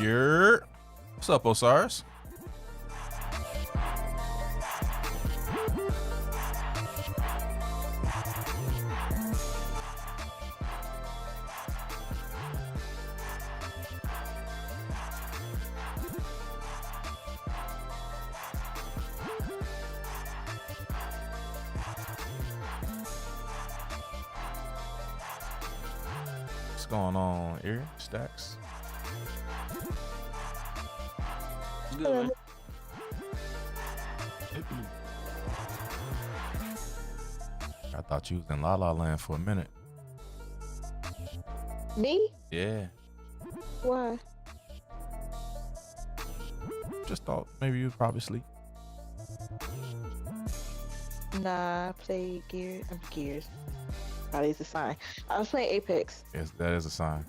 Here. What's up, Osiris? What's going on, Erie Stacks? Good, man. I thought you was in La La Land for a minute. Me? Yeah. Why? Just thought maybe you'd probably sleep. Nah, I play Gears. Probably it's a sign. I was playing Apex. Yes, that is a sign.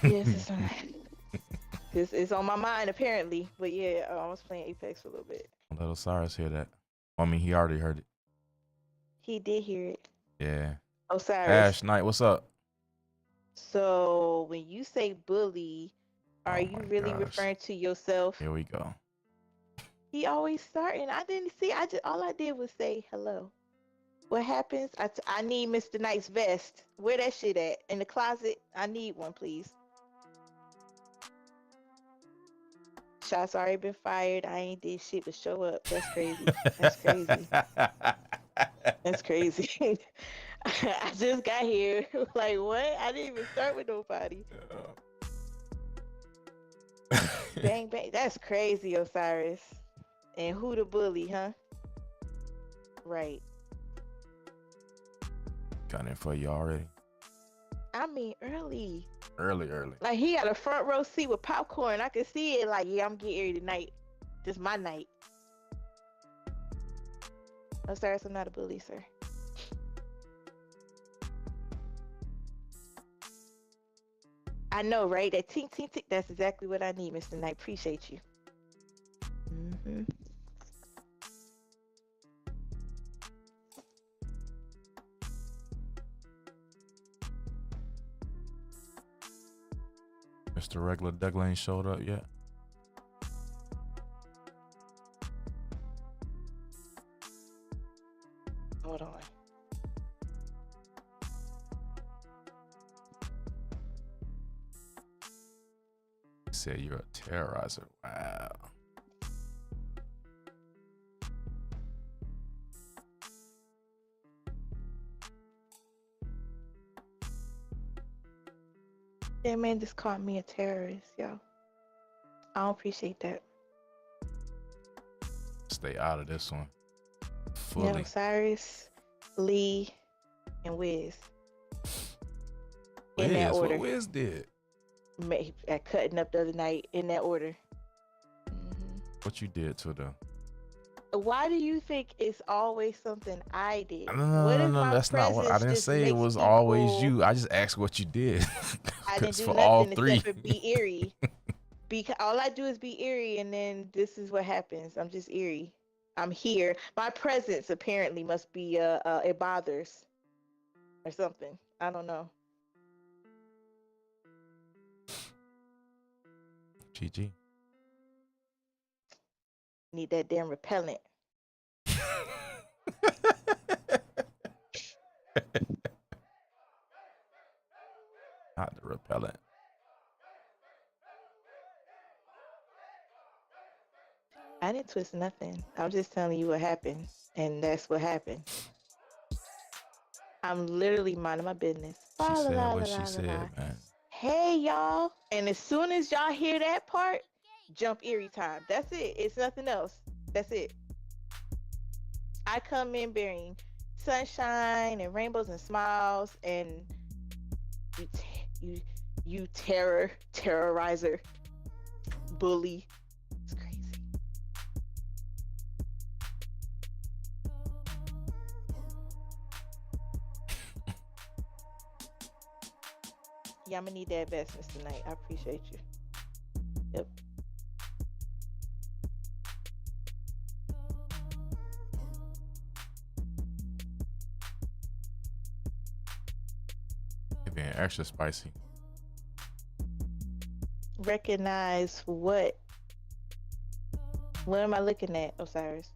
Yes, it's a sign. It's on my mind apparently. But yeah, I was playing Apex for a little bit. Let Osiris hear that. I mean, he already heard it. He did hear it. Yeah. Osiris. Ash Knight, what's up? So when you say bully, are you really referring to yourself? Here we go. He always starting. I didn't see. All I did was say hello. What happens? I need Mr. Knight's vest. Where that shit at? In the closet? I need one, please. Shots already been fired. I ain't did shit but show up. That's crazy. That's crazy. That's crazy. I just got here. Like, what? I didn't even start with nobody. Bang, bang. That's crazy, Osiris. And who the bully, huh? Right. Got in for you already. I mean, early. Early. Like, he had a front row seat with popcorn. I could see it. Like, yeah, I'm getting ready tonight. This my night. Osiris, I'm not a bully, sir. I know, right? That tink, tink, tink. That's exactly what I need, Mr. Knight. Appreciate you. Mm-hmm. Mr. Regular Douglas ain't showed up yet. Hold on. Said you're a terrorizer. Wow. That man just called me a terrorist, yo. I don't appreciate that. Stay out of this one. Fully. Yeah, Osiris, Lee, and Wiz. In that order. What Wiz did? At cutting up the other night in that order. Mm-hmm. What you did to them? Why do you think it's always something I did? No, that's not what I didn't say. It was always you. I just asked what you did. I didn't do for nothing all three. except for be eerie. Because all I do is be eerie, and then this is what happens. I'm just eerie. I'm here. My presence apparently must be it bothers or something. I don't know. GG. Need that damn repellent. Not the repellent. I didn't twist nothing. I'm just telling you what happened, and that's what happened. I'm literally minding my business. She said what she said, man. Hey, y'all. And as soon as y'all hear that part, jump eerie time. That's it. It's nothing else. That's it. I come in bearing sunshine and rainbows and smiles, and you terrorizer, bully. It's crazy. Yeah, I'm gonna need that vest, Mr. Knight. I appreciate you. Yep. It being extra spicy. recognize what? What am I looking at, Osiris?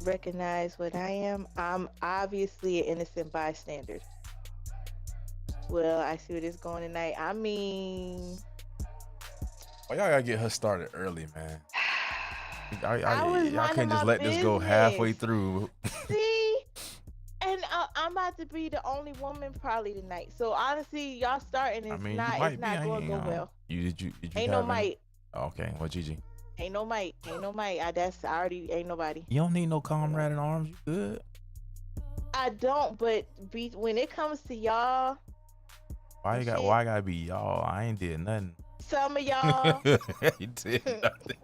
Recognize what I am. I'm obviously an innocent bystander. Well, I see where this is going tonight. I mean, well, y'all gotta get her started early, man. Y'all can't just let business. this go halfway through. See, and I'm about to be the only woman probably tonight. So honestly, y'all starting is not going to go well. Did you ain't no might. Okay, well, Gigi. Ain't no might. I already ain't nobody. You don't need no comrade in arms. You good? I don't. But when it comes to y'all, why I gotta be y'all? I ain't did nothing. Some of y'all, you did nothing.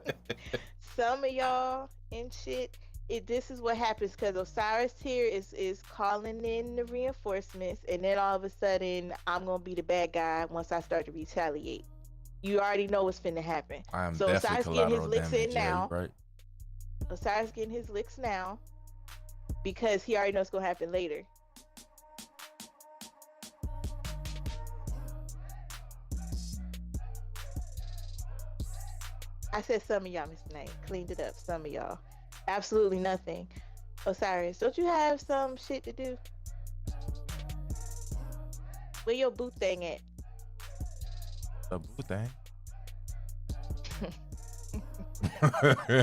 Some of y'all and shit. This is what happens because Osiris here is calling in the reinforcements, and then all of a sudden I'm gonna be the bad guy once I start to retaliate. You already know what's finna happen. So Osiris getting his licks in now. Right? Osiris getting his licks now because he already knows what's gonna happen later. I said some of y'all, Mr. Knight. Cleaned it up. Some of y'all. Absolutely nothing. Osiris, don't you have some shit to do? Where your boot thing at? The boot thing?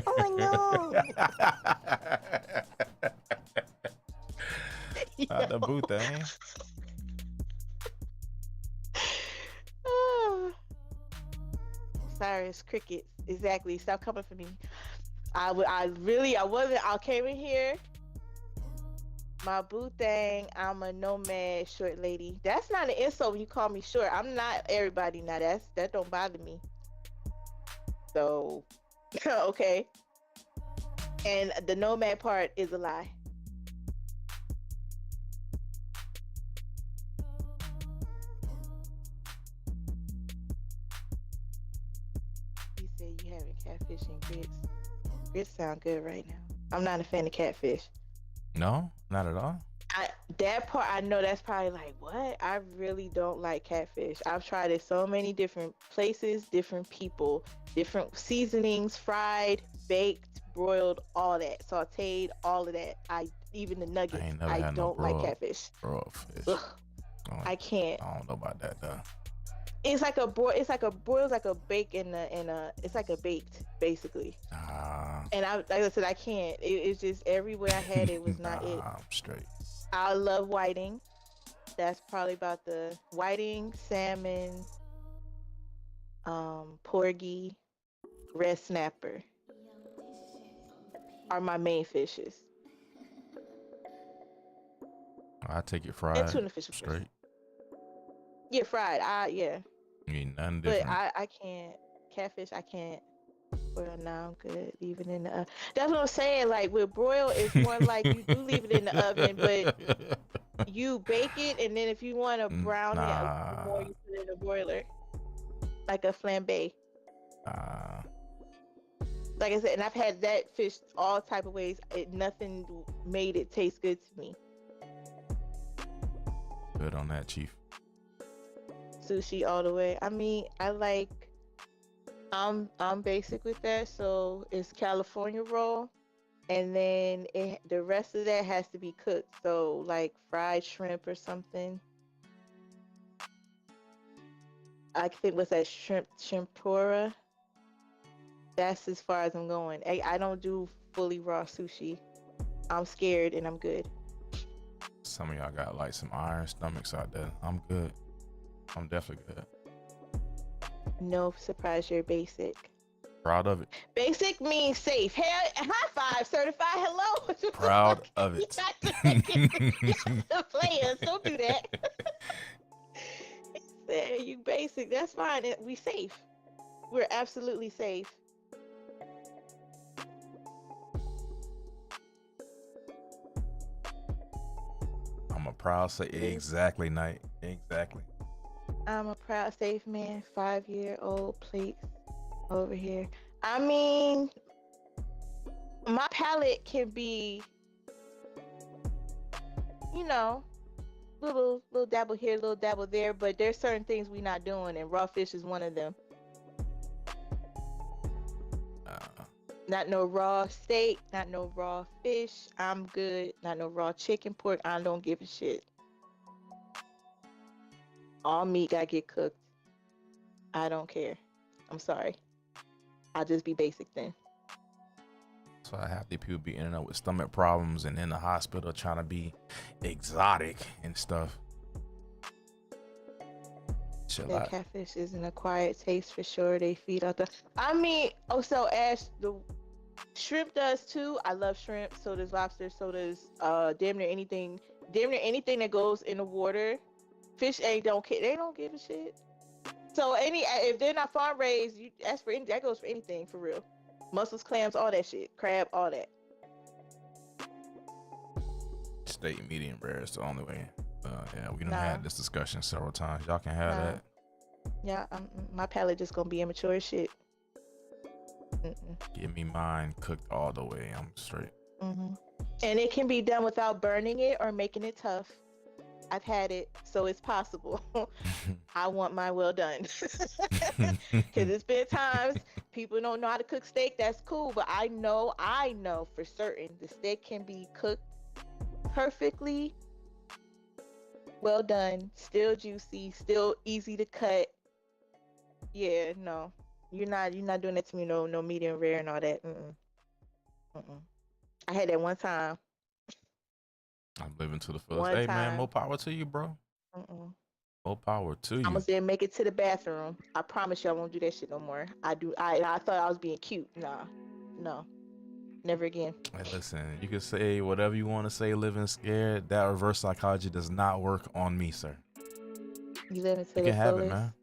Oh my god. The boot thing. Osiris, crickets. Exactly. Stop coming for me. I came in here. My boo thing, I'm a nomad short lady. That's not an insult when you call me short. I'm not everybody now. That don't bother me. So, okay. And the nomad part is a lie. You said you having catfish and grits. Grits sound good right now. I'm not a fan of catfish. No, not at all. That part, I know that's probably like, what? I really don't like catfish. I've tried it so many different places, different people, different seasonings, fried, baked, broiled, all that, sauteed, all of that. Even the nuggets. I don't like catfish. Broiled fish. I can't. I don't know about that though. It's like a bake it's like a baked basically. And like I said, I can't. It's just everywhere I had it was not it. I'm straight. I love whiting. That's probably about the whiting, salmon, porgy, red snapper are my main fishes. I take it fried. And tuna fish straight. Yeah, fried. Yeah. Nothing different. But I can't. Catfish, I can't. Well, no, I'm good. Leave it in the oven. That's what I'm saying. Like with broil, it's more like you do leave it in the oven, but you bake it, and then if you want to brown it more, you put it in a broiler, like a flambe. Like I said, and I've had that fish all type of ways. Nothing made it taste good to me. Good on that, Chief. Sushi all the way. I mean, I'm basic with that, so it's California roll, and then the rest of that has to be cooked. So like fried shrimp or something. I think what's that shrimpura? That's as far as I'm going. I don't do fully raw sushi. I'm scared and I'm good. Some of y'all got like some iron stomachs out there. I'm good. I'm definitely good. No surprise, you're basic. Proud of it. Basic means safe. Hey, high five, certified. Hello. Proud of it. Players, don't do that. You basic. That's fine. We safe. We're absolutely safe. I'm a proud say exactly, Knight. Exactly. I'm a proud, safe man. 5-year-old plates over here. I mean, my palate can be, you know, little dabble here, little dabble there, but there's certain things we not doing, and raw fish is one of them. Not no raw steak, not no raw fish. I'm good. Not no raw chicken, pork. I don't give a shit. All meat gotta get cooked. I don't care. I'm sorry. I'll just be basic then. So I have the people be ending up with stomach problems and in the hospital trying to be exotic and stuff. That catfish is an acquired taste for sure. They feed out the. I mean, oh, so Ash, the shrimp does too. I love shrimp. So does lobster. So does damn near anything. Damn near anything that goes in the water. Fish don't care. They don't give a shit. So if they're not farm raised, you ask for that goes for anything for real. Mussels, clams, all that shit. Crab, all that. Steak, medium rare is the only way. Yeah, we done had this discussion several times. Y'all can have that. Yeah, my palate just gonna be immature as shit. Give me mine cooked all the way. I'm straight. And it can be done without burning it or making it tough. I've had it, so it's possible. I want mine well done. Because it's been times people don't know how to cook steak. That's cool, but I know for certain the steak can be cooked perfectly well done, still juicy, still easy to cut. Yeah, no, you're not doing that to me. No medium rare and all that. I had that one time. I'm living to the fullest. Hey man, more power to you, bro. More power to you. I almost didn't make it to the bathroom. I promise you I won't do that shit no more. I thought I was being cute. Nah, no. Never again. Hey, listen, you can say whatever you want to say, living scared. That reverse psychology does not work on me, sir. You live into you the can have it, man.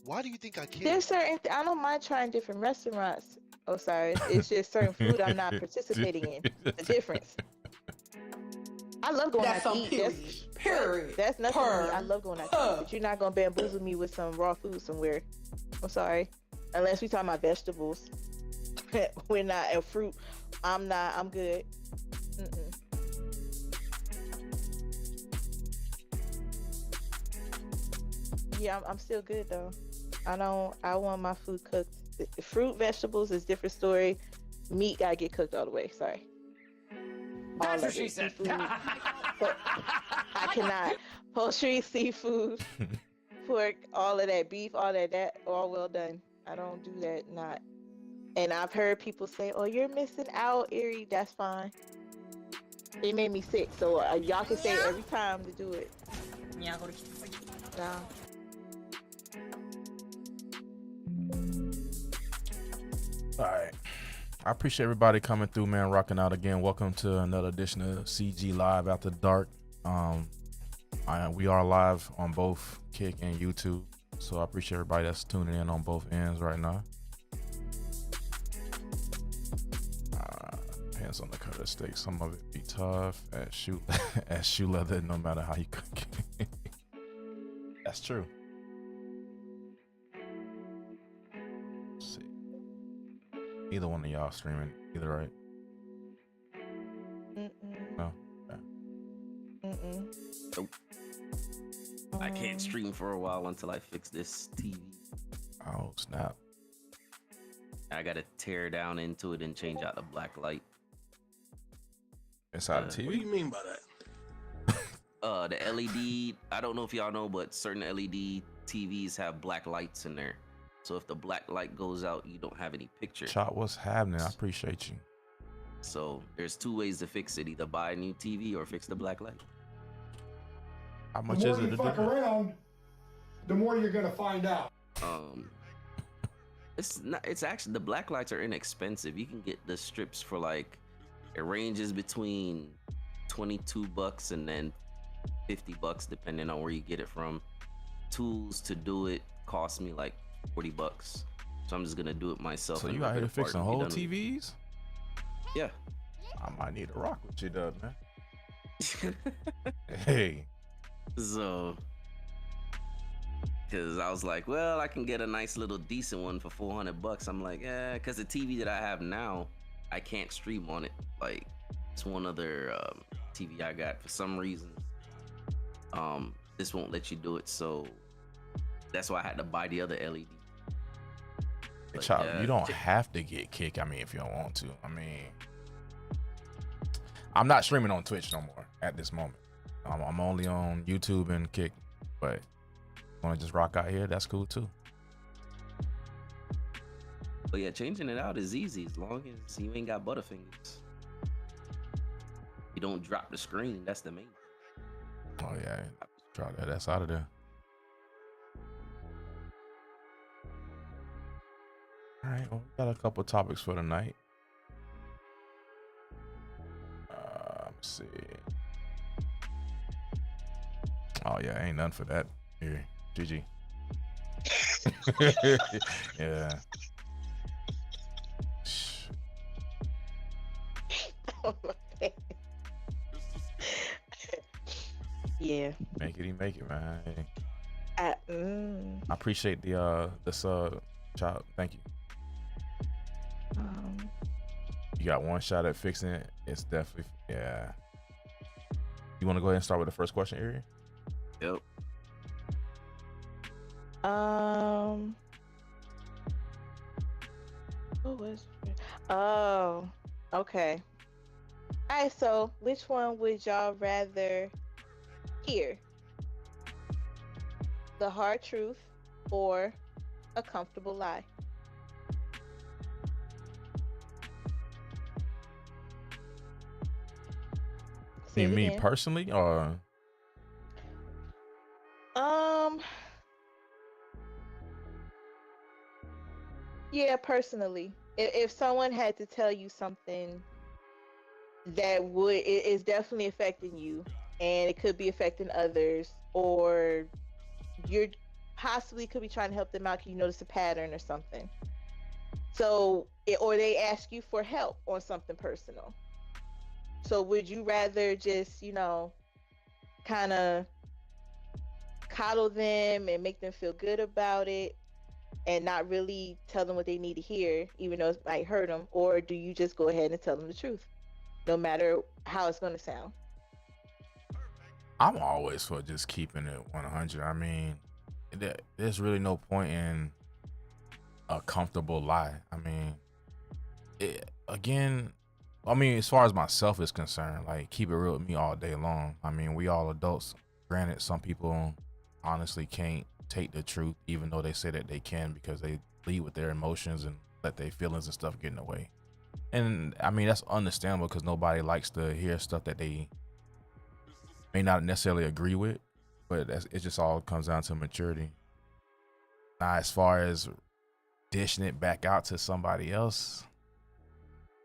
Why do you think I can't? There's certain, I don't mind trying different restaurants. Oh, sorry. It's just certain food I'm not participating in. The difference. I love going out to eat. That's nothing to me. I love going out to eat. But you're not going to bamboozle me with some raw food somewhere. I'm sorry. Unless we talking about vegetables. We're not a fruit. I'm good. Yeah, I'm still good though. I want my food cooked. The fruit, vegetables is different story. Meat gotta get cooked all the way. Sorry. That's what she said. I cannot. Poultry, seafood, pork, all of that, beef, all that, all well done. I don't do that. Not. And I've heard people say, "Oh, you're missing out, Erie." That's fine. It made me sick, so y'all can say it every time to do it. Yeah, Nah. All right. I appreciate everybody coming through, man. Rocking out again. Welcome to another edition of CG Live After Dark. We are live on both Kick and YouTube, so I appreciate everybody that's tuning in on both ends right now. Depends on the cut of the steak. Some of it be tough as shoe leather, no matter how you cook it. That's true. Let's see. Either one of y'all streaming, either, right? No. Okay. Nope. I can't stream for a while until I fix this TV. Oh snap! I gotta tear down into it and change out the black light. Inside the TV? What do you mean by that? The LED, I don't know if y'all know, but certain LED TVs have black lights in there. So if the black light goes out, you don't have any picture. Chop, what's happening? I appreciate you. So there's two ways to fix it: either buy a new TV or fix the black light. How much is it? The more you fuck around, the more you're gonna find out. It's actually, the black lights are inexpensive. You can get the strips for like, it ranges between $22 and then $50 depending on where you get it from. Tools to do it cost me like $40, so I'm just gonna do it myself. So you out here fixing whole TVs? Yeah. I might need to rock with you, though, man. Hey. So because I was like, well, I can get a nice little decent one for $400. I'm like, because the TV that I have now, I can't stream on it. Like, it's one other TV I got for some reason. This won't let you do it, so that's why I had to buy the other LED. But, Child, you don't have to get Kick. I mean, if you don't want to. I mean, I'm not streaming on Twitch no more at this moment. I'm only on YouTube and Kick, but want to just rock out here, that's cool too. But yeah, changing it out is easy as long as you ain't got Butterfingers. You don't drop the screen, that's the main thing. Oh yeah, try that. That's out of there. All right, well, we got a couple topics for tonight. Let's see. Oh yeah, ain't none for that. Here, GG. Yeah. Yeah. Make it, make it, man. I appreciate the sub, child. Thank you. You got one shot at fixing it. It's definitely, yeah. You want to go ahead and start with the first question, Ari? Yep. What was it? Oh, okay. All right, so which one would y'all rather hear? The hard truth or a comfortable lie? You mean me personally, or? Yeah, personally. If someone had to tell you something that is definitely affecting you, and it could be affecting others, or you're possibly could be trying to help them out, can you notice a pattern or something? So, or they ask you for help on something personal. So would you rather just, kind of coddle them and make them feel good about it and not really tell them what they need to hear, even though it might hurt them? Or do you just go ahead and tell them the truth, no matter how it's going to sound? I'm always for just keeping it 100. I mean, there's really no point in a comfortable lie. I mean, as far as myself is concerned, like, keep it real with me all day long. I mean, we all adults. Granted, some people honestly can't take the truth, even though they say that they can, because they lead with their emotions and let their feelings and stuff get in the way. And I mean, that's understandable, because nobody likes to hear stuff that they may not necessarily agree with, but it just all comes down to maturity. Now, as far as dishing it back out to somebody else,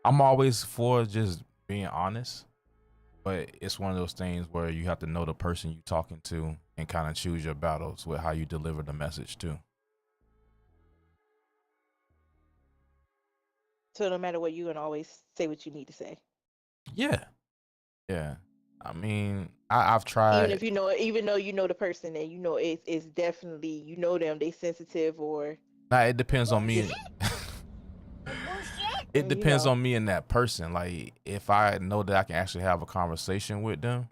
I'm always for just being honest, but it's one of those things where you have to know the person you're talking to and kind of choose your battles with how you deliver the message too. So no matter what, you're gonna always say what you need to say. Yeah. I mean, I've tried. Even though you know the person, and it's definitely them, they sensitive, or. Nah, it depends on me. It depends on me and that person. Like, if I know that I can actually have a conversation with them,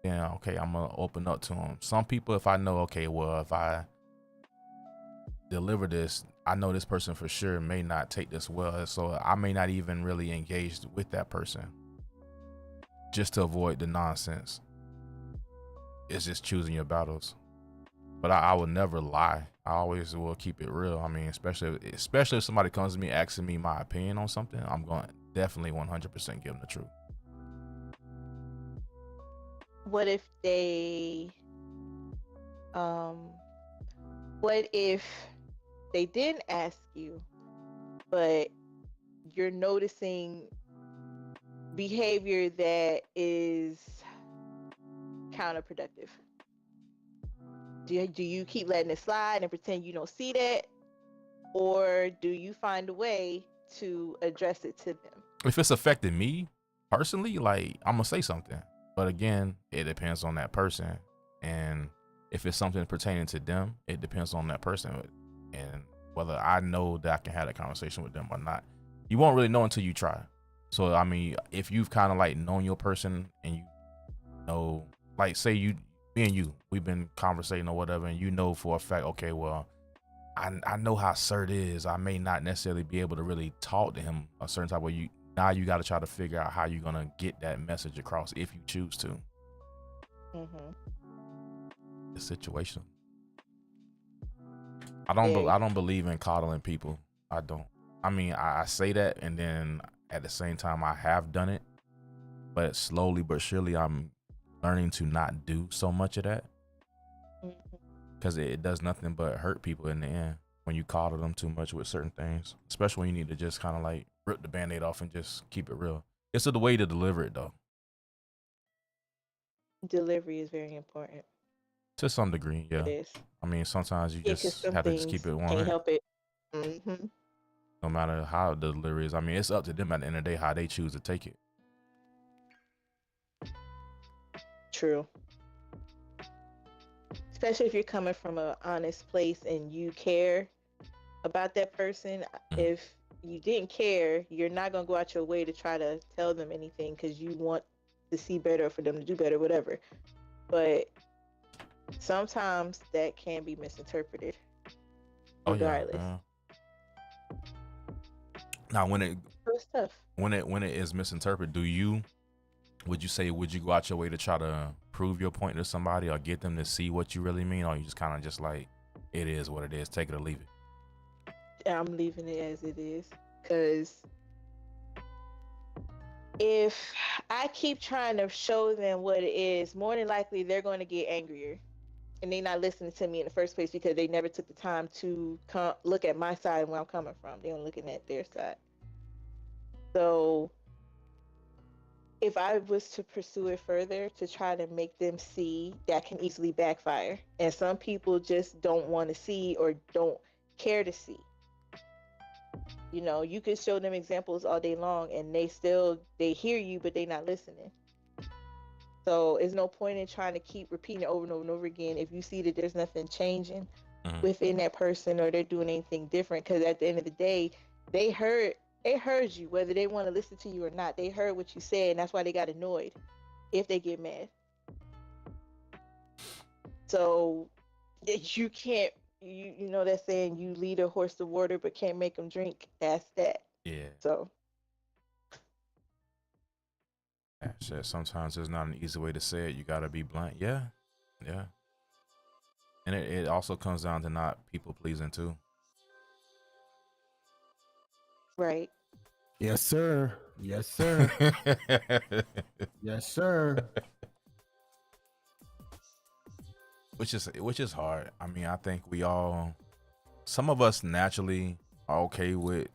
then okay, I'm gonna open up to them. Some people, if I know, okay, well, if I deliver this, I know this person for sure may not take this well, so I may not even really engage with that person, just to avoid the nonsense. It's just choosing your battles. But I will never lie. I always will keep it real. I mean, especially if somebody comes to me asking me my opinion on something, I'm going to definitely 100% give them the truth. What if they didn't ask you, but you're noticing behavior that is counterproductive? Do you keep letting it slide and pretend you don't see that? Or do you find a way to address it to them? If it's affecting me personally, like, I'm going to say something. But again, it depends on that person. And If it's something pertaining to them, it depends on that person and whether I know that I can have that conversation with them or not. You won't really know until you try. So I mean, if you've kind of like known your person and you know, like say me and you, we've been conversating or whatever, and you know for a fact, okay, well, I know how Sert is. I may not necessarily be able to really talk to him a certain type of way. Now you got to try to figure out how you're gonna get that message across if you choose to. It's situational. I don't believe in coddling people. I don't. I mean, I say that, and then at the same time, I have done it, but slowly but surely, I'm learning to not do so much of that, because it does nothing but hurt people in the end when you coddle them too much with certain things, especially when you need to just kind of like rip the band-aid off and just keep it real. It's the way to deliver it, though. Delivery is very important. To some degree, yeah. It is. I mean, sometimes you just have to just keep it 100. Can't help it. No matter how the delivery is. I mean, it's up to them at the end of the day how they choose to take it. True. Especially if you're coming from an honest place and you care about that person. If you didn't care, you're not going to go out your way to try to tell them anything because you want to see better, for them to do better, whatever. But sometimes that can be misinterpreted. Regardless. Yeah. Now, when it is misinterpreted, would you go out your way to try to prove your point to somebody or get them to see what you really mean, or you just kind of just like, it is what it is, take it or leave it? I'm leaving it as it is, because if I keep trying to show them what it is, more than likely they're going to get angrier, and they're not listening to me in the first place because they never took the time to look at my side and where I'm coming from. They're looking at their side. So if I was to pursue it further to try to make them see, that can easily backfire. And some people just don't want to see or don't care to see. You know, you could show them examples all day long and they hear you, but they're not listening. So there's no point in trying to keep repeating it over and over and over again if you see that there's nothing changing within that person or they're doing anything different. Because at the end of the day, they heard you, whether they want to listen to you or not. They heard what you said, and that's why they got annoyed if they get mad. So you can't, you know that saying, you lead a horse to water but can't make them drink. That's that. Yeah. So sometimes there's not an easy way to say it. You got to be blunt. Yeah. And it also comes down to not people pleasing too. Right. Yes, sir. Yes, sir. Yes, sir. Which is hard. I mean, I think some of us naturally are okay with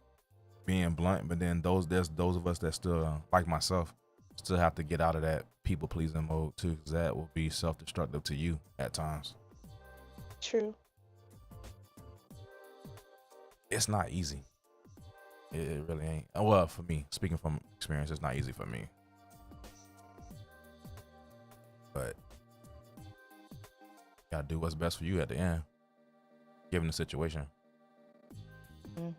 being blunt, but then there's those of us that still, like myself, still have to get out of that people pleasing mode too, because that will be self-destructive to you at times. True. It's not easy. It really ain't. Well, for me, speaking from experience, it's not easy for me. But you gotta do what's best for you at the end, given the situation. What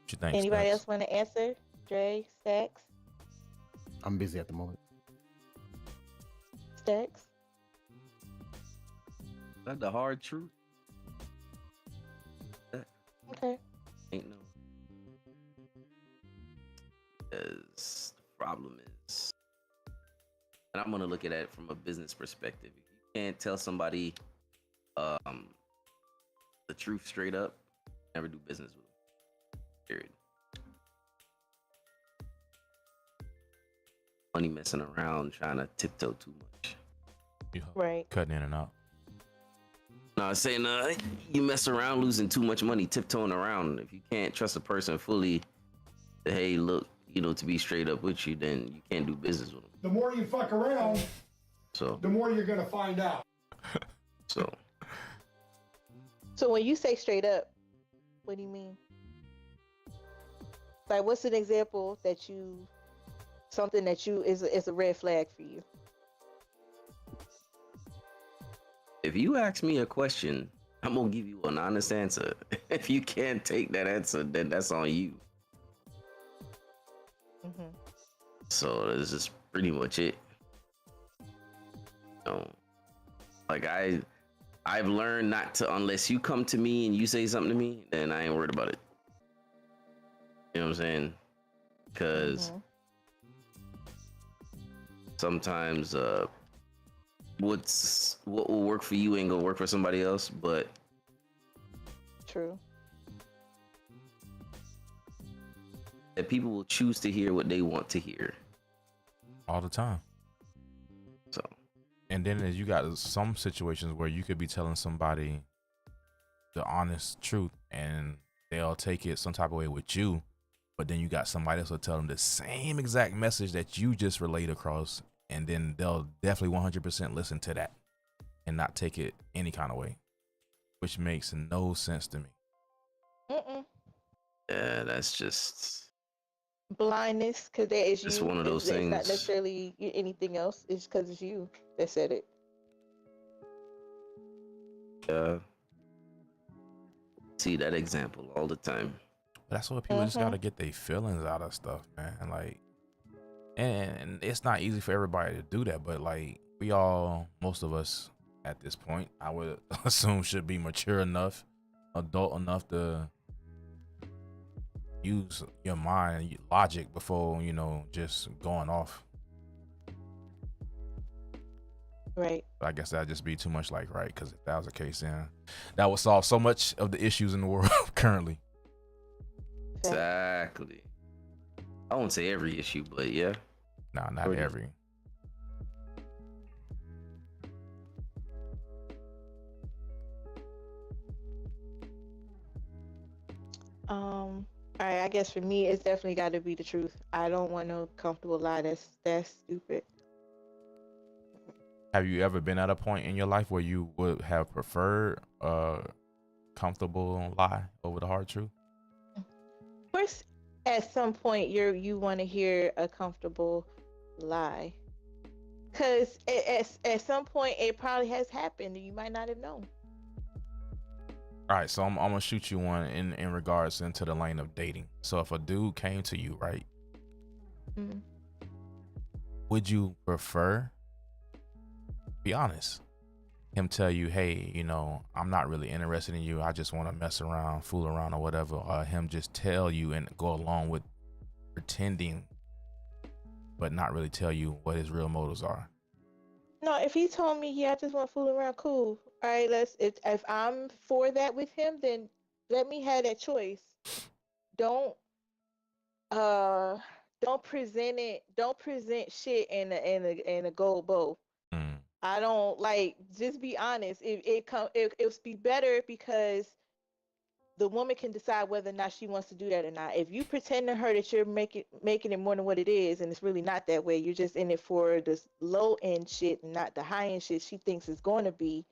you think? Anybody else want to answer? Dre, Stacks? I'm busy at the moment. Stacks? That's the hard truth. Okay. Ain't no. Because the problem is, and I'm gonna look at it from a business perspective. If you can't tell somebody the truth straight up, never do business with them. Period. Money messing around, trying to tiptoe too much. Right. Cutting in and out. No, I'm saying you mess around losing too much money tiptoeing around. If you can't trust a person fully, hey, look, to be straight up with you, then you can't do business with them. The more you fuck around, the more you're gonna find out. So when you say straight up, what do you mean? Like, what's an example that something that is a red flag for you? if you ask me a question, I'm gonna give you an honest answer. If you can't take that answer, then that's on you. Mm-hmm. So this is pretty much it. Like I've learned not to, unless you come to me and you say something to me, then I ain't worried about it. You know what I'm saying? Because sometimes what will work for you ain't gonna work for somebody else. But True. that people will choose to hear what they want to hear. All the time. So, and then you got some situations where you could be telling somebody the honest truth and they'll take it some type of way with you, but then you got somebody else will tell them the same exact message that you just relayed across, and then they'll definitely 100% listen to that and not take it any kind of way, which makes no sense to me. yeah, that's just Blindness, because that is you. It's one of those It's not things. necessarily anything else. It's because it's you that said it. See that example all the time. But that's what people just gotta get their feelings out of stuff, man. Like, and it's not easy for everybody to do that, but like most of us at this point, I would assume, should be mature enough, adult enough to use your mind, logic before, just going off. Right. But I guess that'd just be too much like, right? Because if that was the case, then that would solve so much of the issues in the world currently. Exactly. I won't say every issue, but yeah. Nah, not every. All right, I guess for me, it's definitely got to be the truth. I don't want no comfortable lie. That's stupid. Have you ever been at a point in your life where you would have preferred a comfortable lie over the hard truth? Of course, at some point, you want to hear a comfortable lie, because at some point it probably has happened and you might not have known. All right, so I'm gonna shoot you one in regards into the lane of dating. So if a dude came to you, right, would you prefer, be honest, him tell you, hey, I'm not really interested in you, I just want to mess around, fool around or whatever, or him just tell you and go along with pretending but not really tell you what his real motives are? No, if he told me, yeah, I just want to fool around, cool. All right, if I'm for that with him, then let me have that choice. Don't present shit in a gold bowl. I don't just be honest. It'll be better because the woman can decide whether or not she wants to do that or not. If you pretend to her that you're making it more than what it is, and it's really not that way, you're just in it for this low end shit and not the high end shit she thinks it's going to be.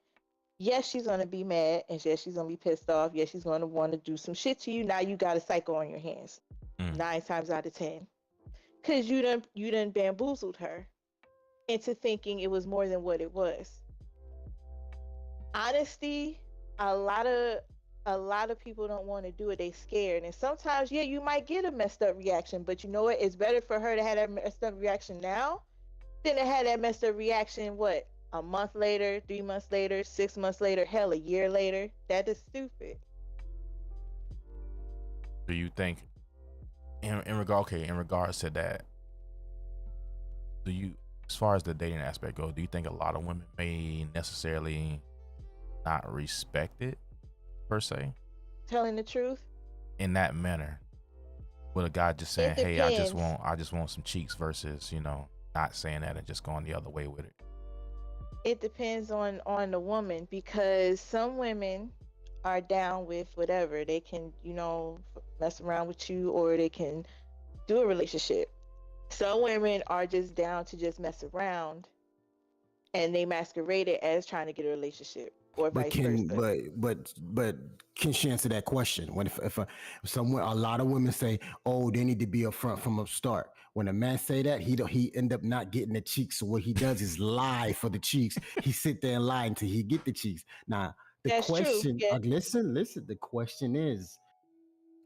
Yes, she's going to be mad, and yes, she's going to be pissed off. Yes, she's going to want to do some shit to you. Now you got a cycle on your hands. 9 times out of 10. Because you done bamboozled her into thinking it was more than what it was. Honesty, a lot of people don't want to do it. They scared. And sometimes, yeah, you might get a messed up reaction, but you know what? It's better for her to have that messed up reaction now than to have that messed up reaction, what, a month later, 3 months later, 6 months later, hell, a year later. That is stupid. Do you think, in regards to that, do you, as far as the dating aspect goes, do you think a lot of women may necessarily not respect it per se? Telling the truth? In that manner, with a guy just saying, hey, I just want some cheeks, versus, not saying that and just going the other way with it? It depends on the woman, because some women are down with whatever. They can, mess around with you, or they can do a relationship. Some women are just down to just mess around, and they masquerade it as trying to get a relationship. or But vice can versa. but can she answer that question? When if somewhere a lot of women say, oh, they need to be upfront from the start. When a man say that, he end up not getting the cheeks. So what he does is lie for the cheeks. He sit there and lie until he get the cheeks. Now the That's true. question, Yeah. listen. The question is,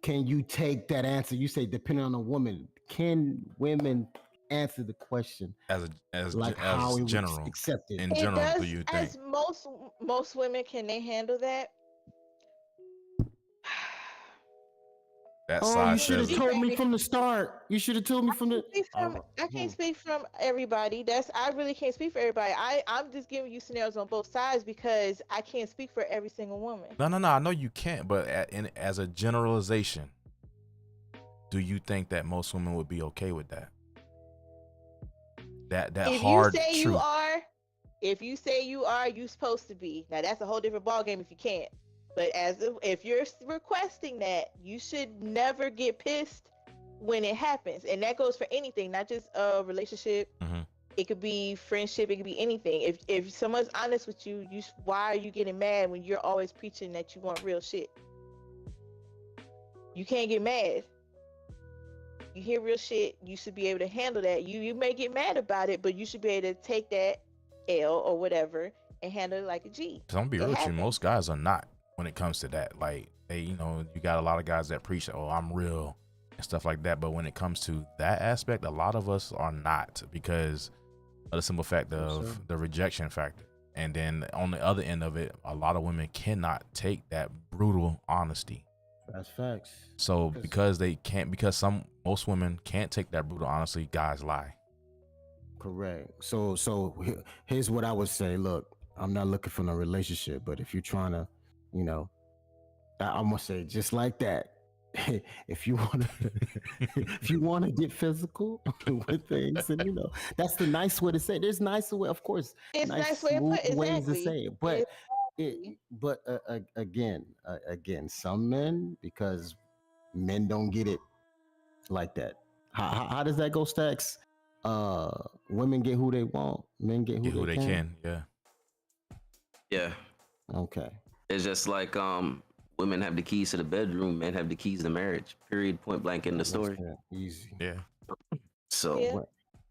can you take that answer? You say depending on a woman, can women answer the question like how as it would general. accept it? In It general, do does, you think as most women can they handle that? that Oh, you side I can't should have says speak it? for told me every- from the start. You should have told me I from can't the. speak from I can't speak from everybody. I really can't speak for everybody. I'm just giving you scenarios on both sides because I can't speak for every single woman. No. I know you can't, but as a generalization, do you think that most women would be okay with that? That If hard you say truth. you are, if you say you are, you supposed to be. Now that's a whole different ballgame if you can't. But if you're requesting that, you should never get pissed when it happens, and that goes for anything, not just a relationship. Mhm. It could be friendship. It could be anything. If someone's honest with you, why are you getting mad when you're always preaching that you want real shit? You can't get mad. You hear real shit, you should be able to handle that. You may get mad about it, but you should be able to take that L or whatever and handle it like a G. 'Cause I'm gonna be It real with you, happens. most guys are not when it comes to that. Like they, you got a lot of guys that preach, oh, I'm real and stuff like that. But when it comes to that aspect, a lot of us are not because of the simple fact of the rejection factor. And then on the other end of it, a lot of women cannot take that brutal honesty. That's facts. So because most women can't take that brutal honesty, guys lie. Correct. So here's what I would say. Look, I'm not looking for no relationship, but if you're trying to, I'm gonna say just like that. If you want to, if you want to get physical with things, and that's the nice way to say it. There's nicer way, of course. It's nice way to smooth put ways to exactly. say it, but Exactly. again, some men, because men don't get it like that. How does that go, Stacks? Women get who they want, men get who they can. Yeah. Yeah. Okay. It's just like women have the keys to the bedroom, men have the keys to marriage. Period. Point blank in the story. Easy. Yeah. So Yeah.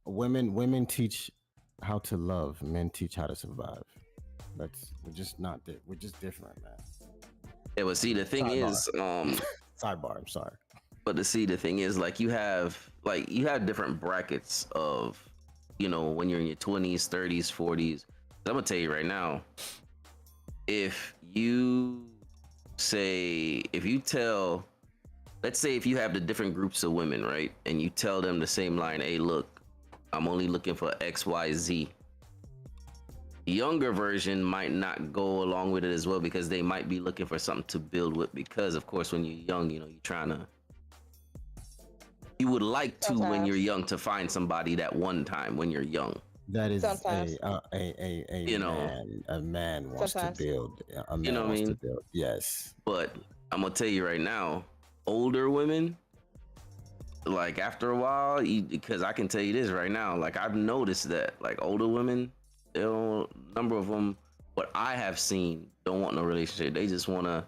Women teach how to love, men teach how to survive. We're just not that. We're just different, man. yeah, but see the thing Sidebar. is, Sidebar. I'm sorry. but the thing is, like you have different brackets of, when you're in your 20s, 30s, 40s. I'm gonna tell you right now, if you let's say if you have the different groups of women, right, and you tell them the same line, hey, look, I'm only looking for XYZ. The younger version might not go along with it as well because they might be looking for something to build with. Because of course, when you're young, you're trying to. You would like to when you're young to find somebody that one time when you're young. That is Sometimes. a man wants Sometimes. to build. A man You know what I wants to mean? build. Yes. But I'm gonna tell you right now, older women, like after a while, because I can tell you this right now, like I've noticed that like older women, number of them, what I have seen, don't want no relationship. They just wanna,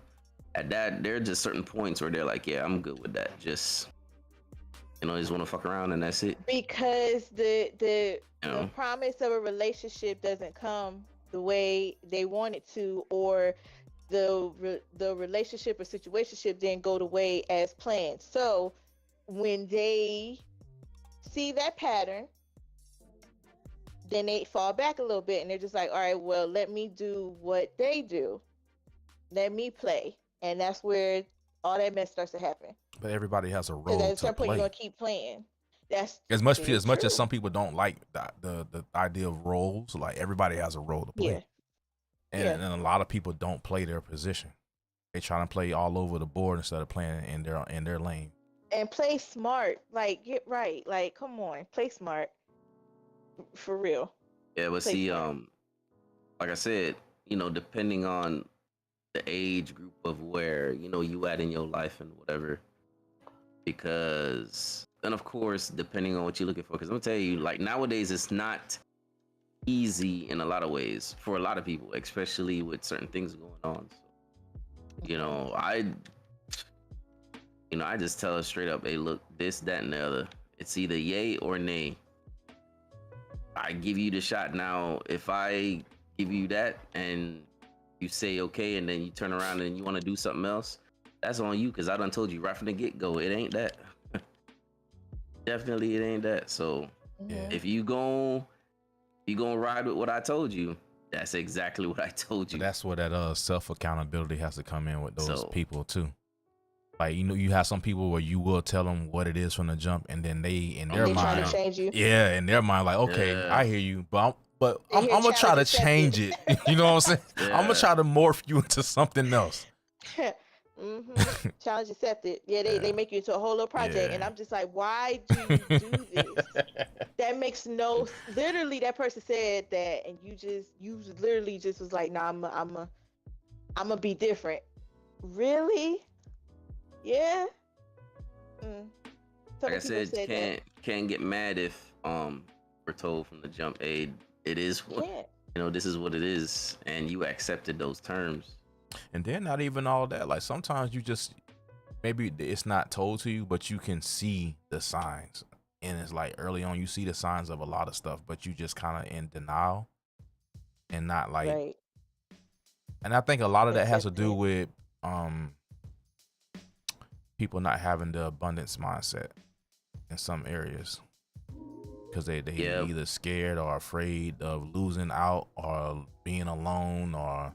there are just certain points where they're like, yeah, I'm good with that. Just, just wanna fuck around and that's it. Because the know? promise of a relationship doesn't come the way they want it to, or the relationship or situationship didn't go the way as planned. So when they see that pattern, then they fall back a little bit and they're just like, all right, well, let me do what they do. Let me play. And that's where all that mess starts to happen. But everybody has a role Because at to some point play. you're gonna keep playing. That's As much very as true. some people don't like the idea of roles, like everybody has a role to play. Yeah. And a lot of people don't play their position. They try to play all over the board instead of playing in their lane. And play smart. Like, get right. Like, come on, play smart. For real. Yeah, but Play see, smart. like I said, depending on the age group of where you at in your life and whatever, because then of course depending on what you're looking for, because I'm gonna tell you, like nowadays it's not easy in a lot of ways for a lot of people, especially with certain things going on. So, I just tell her straight up, hey, look, this, that, and the other. It's either yay or nay. I give you the shot now. If I give you that and you say okay, and then you turn around and you want to do something else, that's on you, because I done told you right from the get-go, it ain't that. Definitely it ain't that. So if you gonna ride with what I told you, that's exactly what I told you. But that's where that self accountability has to come in with those people too. Like, you have some people where you will tell them what it is from the jump, and then they in their mind trying to change you. Yeah, in their mind, like, okay, I hear you, but I'm gonna try to change it. You know what I'm saying? Yeah. I'm gonna try to morph you into something else. Challenge accepted. Yeah, they make you into a whole little project, and I'm just like, why do you do this? That makes no. Literally, that person said that, and you literally just was like, nah, I'm a be different. Really? Yeah. Like I said, can't get mad if we're told from the jump, hey, it is what this is what it is, and you accepted those terms. And then not even all that. Like, sometimes you just, maybe it's not told to you, but you can see the signs. And it's like early on, you see the signs of a lot of stuff, but you just kind of in denial and not like. Right. And I think a lot of that has to do with people not having the abundance mindset in some areas, because they either scared or afraid of losing out or being alone or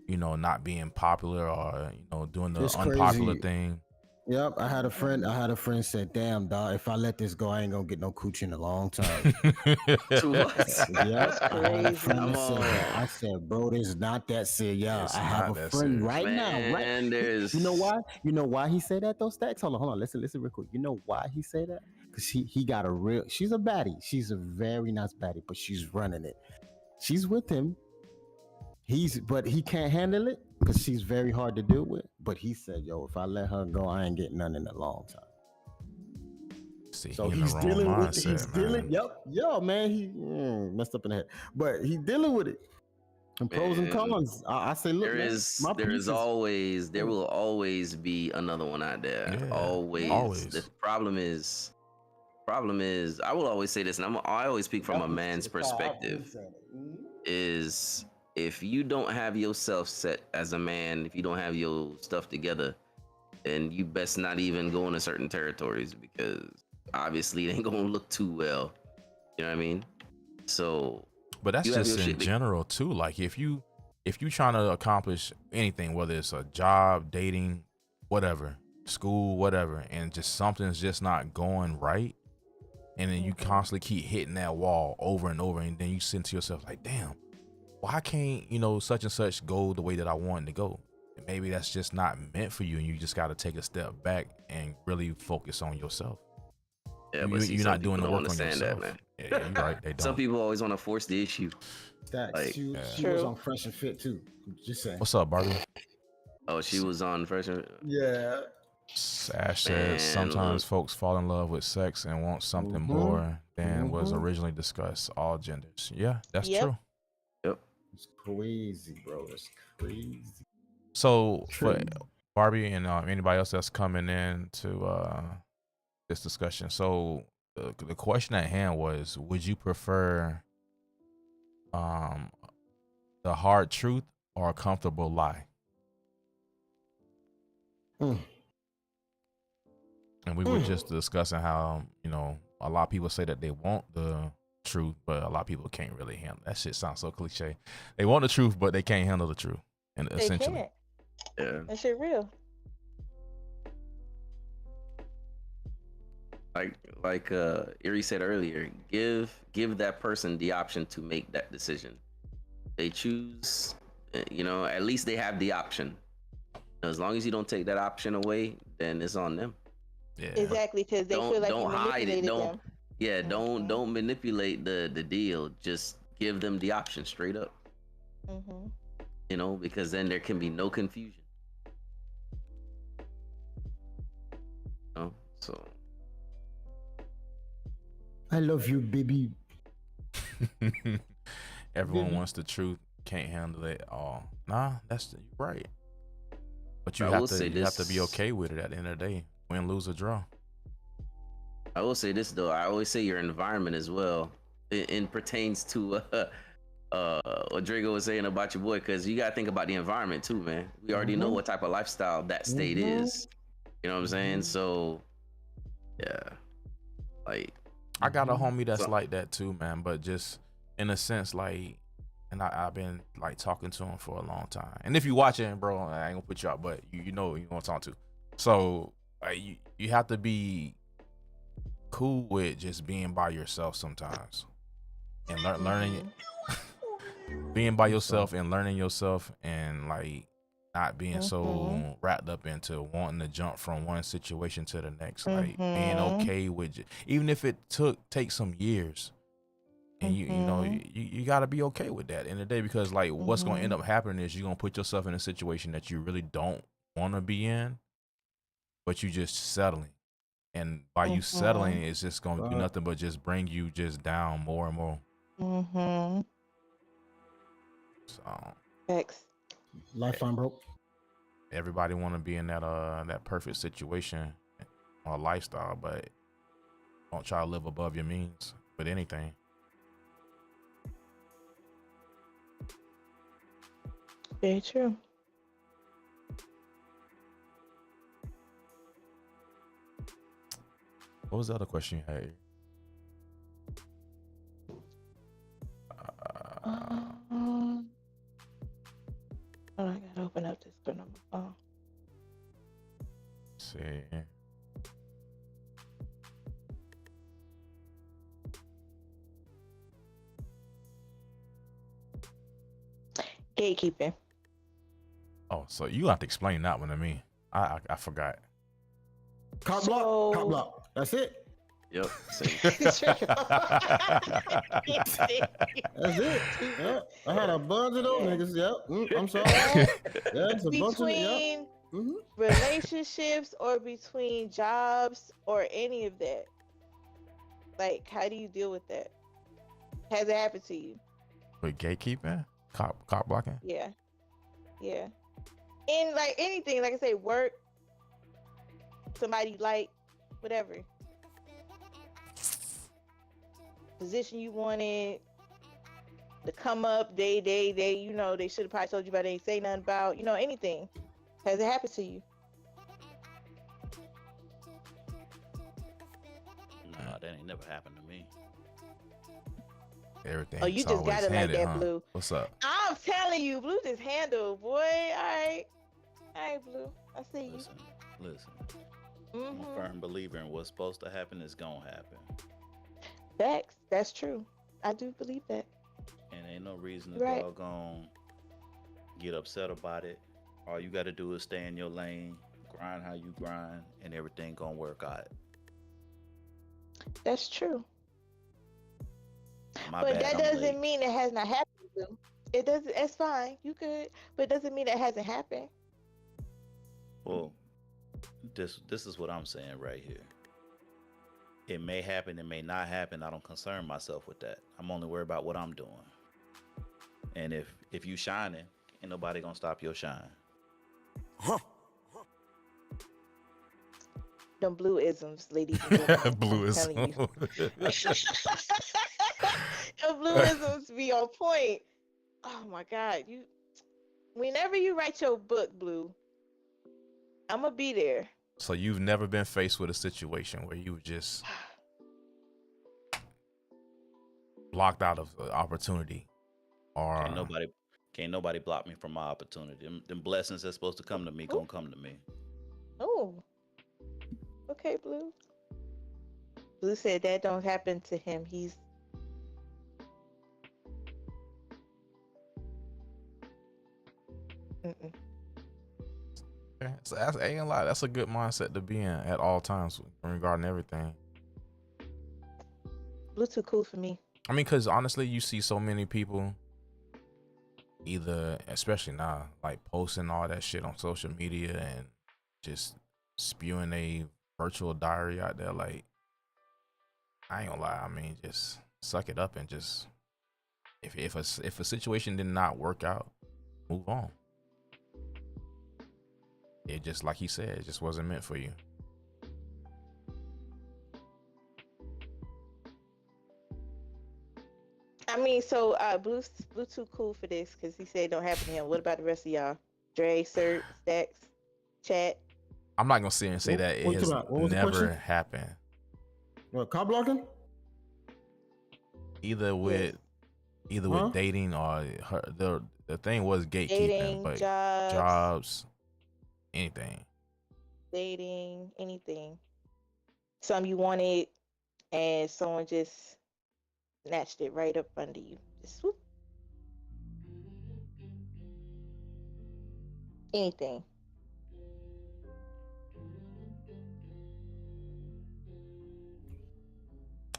not being popular or doing the unpopular thing. Yep, I had a friend said, "Damn, dog, if I let this go, I ain't gonna get no coochie in a long time." Yep, I had a friend that said that. I said, "Bro, this is not that serious." Yeah, I have a friend right now. Right? There's... You know why? You know why he said that though, Stacks? Hold on. Listen real quick. You know why he said that? Because he got she's a baddie. She's a very nice baddie, but she's running it. She's with him. But he can't handle it because she's very hard to deal with. But he said, yo, if I let her go, I ain't getting none in a long time. See, so he's dealing with it. Yo, man, he messed up in the head. But he's dealing with it. And pros and cons. I say, look, there will always be another one out there. Yeah, always. The problem is, I will always say this, and I always speak from a man's perspective, is if you don't have yourself set as a man, if you don't have your stuff together, then you best not even go into certain territories, because obviously it ain't gonna look too well. You know what I mean? So, but that's just in general too. Like, if you trying to accomplish anything, whether it's a job, dating, whatever, school, whatever, and just something's just not going right, and then you constantly keep hitting that wall over and over, and then you think to yourself like, damn, why can't such and such go the way that I want it to go? And maybe that's just not meant for you, and you just got to take a step back and really focus on yourself. Yeah, but you're not doing the work on yourself. That, man. Yeah, you're right. They don't. Some people always want to force the issue. She was on Fresh and Fit too. Just saying. What's up, Barbie? Oh, she was on Fresh and Fit? Yeah. Ash said sometimes folks fall in love with sex and want something more than was originally discussed. All genders. Yeah, that's true. Yep. It's crazy, bro. It's crazy. So for Barbie and anybody else that's coming in to this discussion, so the question at hand was, would you prefer the hard truth or a comfortable lie? And we were just discussing how a lot of people say that they want the truth, but a lot of people can't really handle that. Shit sounds so cliche. They want the truth, but they can't handle the truth. And essentially, yeah, that shit real. Like Erie said earlier, give that person the option to make that decision. They choose, at least they have the option. As long as you don't take that option away, then it's on them. Yeah, exactly, because they feel like don't you hide it. Them. Don't manipulate the deal. Just give them the option straight up. Because then there can be no confusion. So I love you, baby. everyone wants the truth, can't handle it all. Nah, that's right. But you I have will to say you have to be this. okay with it at the end of the day. Win, lose, or draw. I will say this though. I always say your environment as well. It pertains to what Drago was saying about your boy, because you gotta think about the environment too, man. We already know what type of lifestyle that state is. You know what I'm saying? So yeah, like I got a homie that's So- like that too, man. But just in a sense, like, and I've been like talking to him for a long time. And if you watching, bro, I ain't gonna put you out, but you know who you want to talk to. So you have to be cool with just being by yourself sometimes, and learning being by yourself and learning yourself, and like not being so wrapped up into wanting to jump from one situation to the next. Like being okay with it, even if it takes some years. And you got to be okay with that in the day, because like what's going to end up happening is you're going to put yourself in a situation that you really don't want to be in, but you just settling. And by you settling, it's just going to do nothing but just bring you just down more and more. So Thanks. Lifeline broke. everybody want to be in that perfect situation or lifestyle, but don't try to live above your means with anything. Very true. What was the other question you had? Oh, I gotta open up this screen on my phone. Let's see. Gatekeeping. Oh, so you have to explain that one to me. I forgot. Cop So- block. Cop block. That's it. Yep. Same. That's it. Yeah. I had a bunch of those Yeah. niggas. Yep. I'm sorry. Yeah, it's a bunch of Between Mhm. relationships or between jobs or any of that. Like, how do you deal with that? Has it happened to you? With gatekeeping, cop blocking. Yeah. Yeah. And like anything, like I say, work, somebody you like, whatever. Position you wanted to come up, they they should have probably told you about, they ain't say nothing about, anything. Has it happened to you? Nah, that ain't never happened to me. Everything. Oh, you just got it like that, huh? Blue. What's up? I'm telling you, Blue just handled, boy. All right, Blue. I see you. Listen. I'm a firm believer in what's supposed to happen is gonna happen. Facts. That's true. I do believe that. And ain't no reason to Right. doggone get upset about it. All you gotta do is stay in your lane, grind how you grind, and everything gonna work out. That's true. My But bad, that I'm doesn't late. mean it has not happened to them. It doesn't. It's fine. You could, but it doesn't mean it hasn't happened. Well, this is what I'm saying right here. It may happen, it may not happen. I don't concern myself with that. I'm only worried about what I'm doing. And if you shining, ain't nobody gonna stop your shine. Them blue isms, ladies and gentlemen. Blue I'm is. telling you. Them blue isms be on point. Oh my God, whenever you write your book, Blue, I'm gonna be there. So you've never been faced with a situation where you were just blocked out of the opportunity, or Can't nobody block me from my opportunity. Them blessings that's supposed to come to me gonna come to me. Oh, okay, Blue. Blue said that don't happen to him. He's Mm-mm. so I ain't gonna lie, that's a good mindset to be in at all times regarding everything. Blue too cool for me. I mean, because honestly, you see so many people, either, especially now, like posting all that shit on social media and just spewing a virtual diary out there. Like, I ain't gonna lie, I mean, just suck it up and just if a situation did not work out, move on. It just, like he said, it just wasn't meant for you. I mean, so Blue too cool for this because he said it don't happen to him. What about the rest of y'all? Dre, Sir, Stacks, Chat. I'm not gonna sit and say What- that it what you has about? What was the never question? happened. What, car blocking? Either with Huh? dating or the thing was gatekeeping, Dating, but jobs, jobs, anything. dating, anything. Something you wanted, and someone just snatched it right up under you. Just swoop. Anything.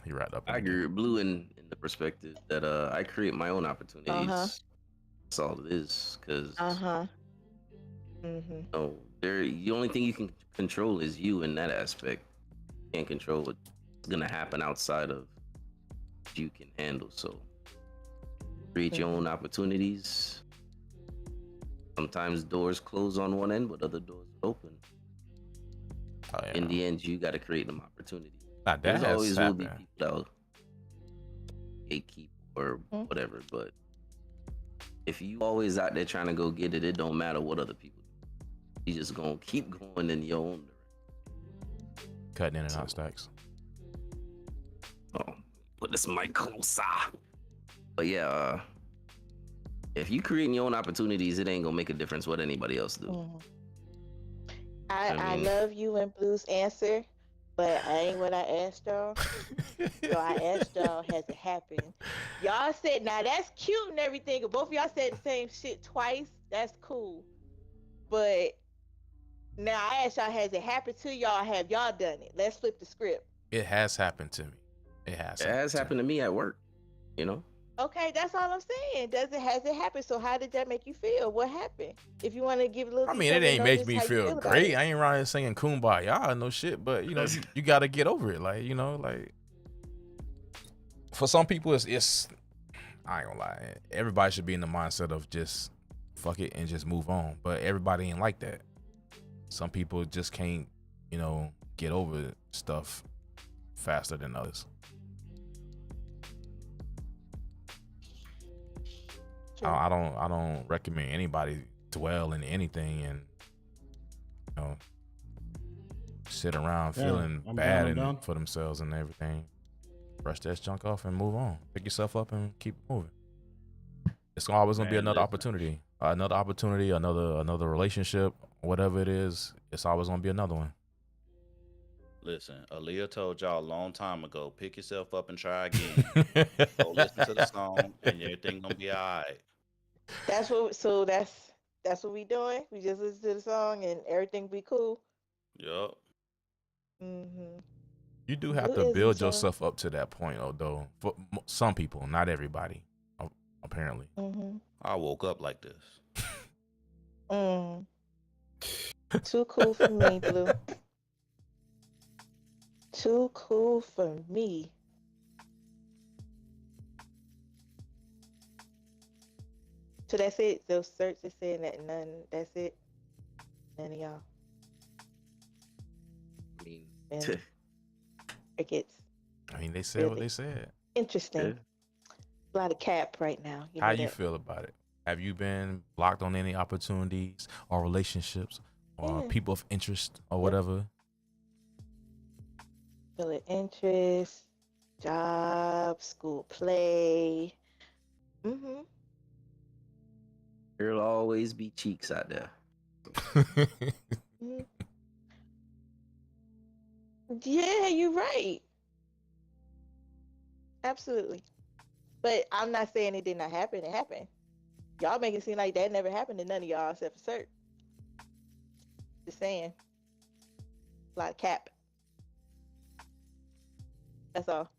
He wrapped up. I agree with Blue in the perspective that I create my own opportunities. Uh-huh. That's all it is. Because Mm-hmm. the only thing you can control is you in that aspect. You can't control what's gonna happen outside of what you can handle. So create your own opportunities. Sometimes doors close on one end, but other doors open. Oh, yeah. In the end, you got to create them opportunities. Nah, that There's has always will be happened. people that'll gatekeep or whatever, but if you always out there trying to go get it, it don't matter what other people do. You just gonna keep going in your own direction. Cutting in and out, Stacks. Oh, put this mic closer. But yeah, if you creating your own opportunities, it ain't gonna make a difference what anybody else do. I love you and Blue's answer, but I ain't what I asked y'all. So I asked y'all, has it happened? Y'all said, now that's cute and everything, but both of y'all said the same shit twice. That's cool. But now I asked y'all, has it happened to y'all? Have y'all done it? Let's flip the script. It has happened to me. It has. It has happened to me at work, you know. Okay, that's all I'm saying. Has it happened? So how did that make you feel? What happened? If you want to give a little, I mean, it ain't make me feel great. I ain't around here singing kumbaya, no shit. But you know, you got to get over it. Like, you know, like for some people, it's I ain't gonna lie. Everybody should be in the mindset of just fuck it and just move on. But everybody ain't like that. Some people just can't, you know, get over stuff faster than others. I don't recommend anybody dwell in anything and, you know, sit around feeling bad for themselves and everything. Brush that junk off and move on. Pick yourself up and keep moving. It's always gonna be another opportunity, another relationship, whatever it is. It's always gonna be another one. Listen, Aaliyah told y'all a long time ago, pick yourself up and try again. Go listen to the song and everything gonna be all right. That's what we doing. We just listen to the song and everything be cool. Yup. Mm-hmm. You do have to build yourself up to that point, though. For some people, not everybody, apparently. Mm-hmm. I woke up like this. Too cool for me, Blue. Too cool for me. So that's it. Those search is saying that none. That's it. None of y'all. I mean, And crickets. I mean, they said what they said. Interesting. Yeah. A lot of cap right now. How you feel about it? Have you been blocked on any opportunities or relationships or people of interest or whatever? Feel of interest, job, school play. Mm-hmm. There'll always be cheeks out there. Mm-hmm. Yeah, you're right. Absolutely. But I'm not saying it did not happen. It happened. Y'all make it seem like that never happened to none of y'all except for Cert. Just saying. A lot of cap. That's all.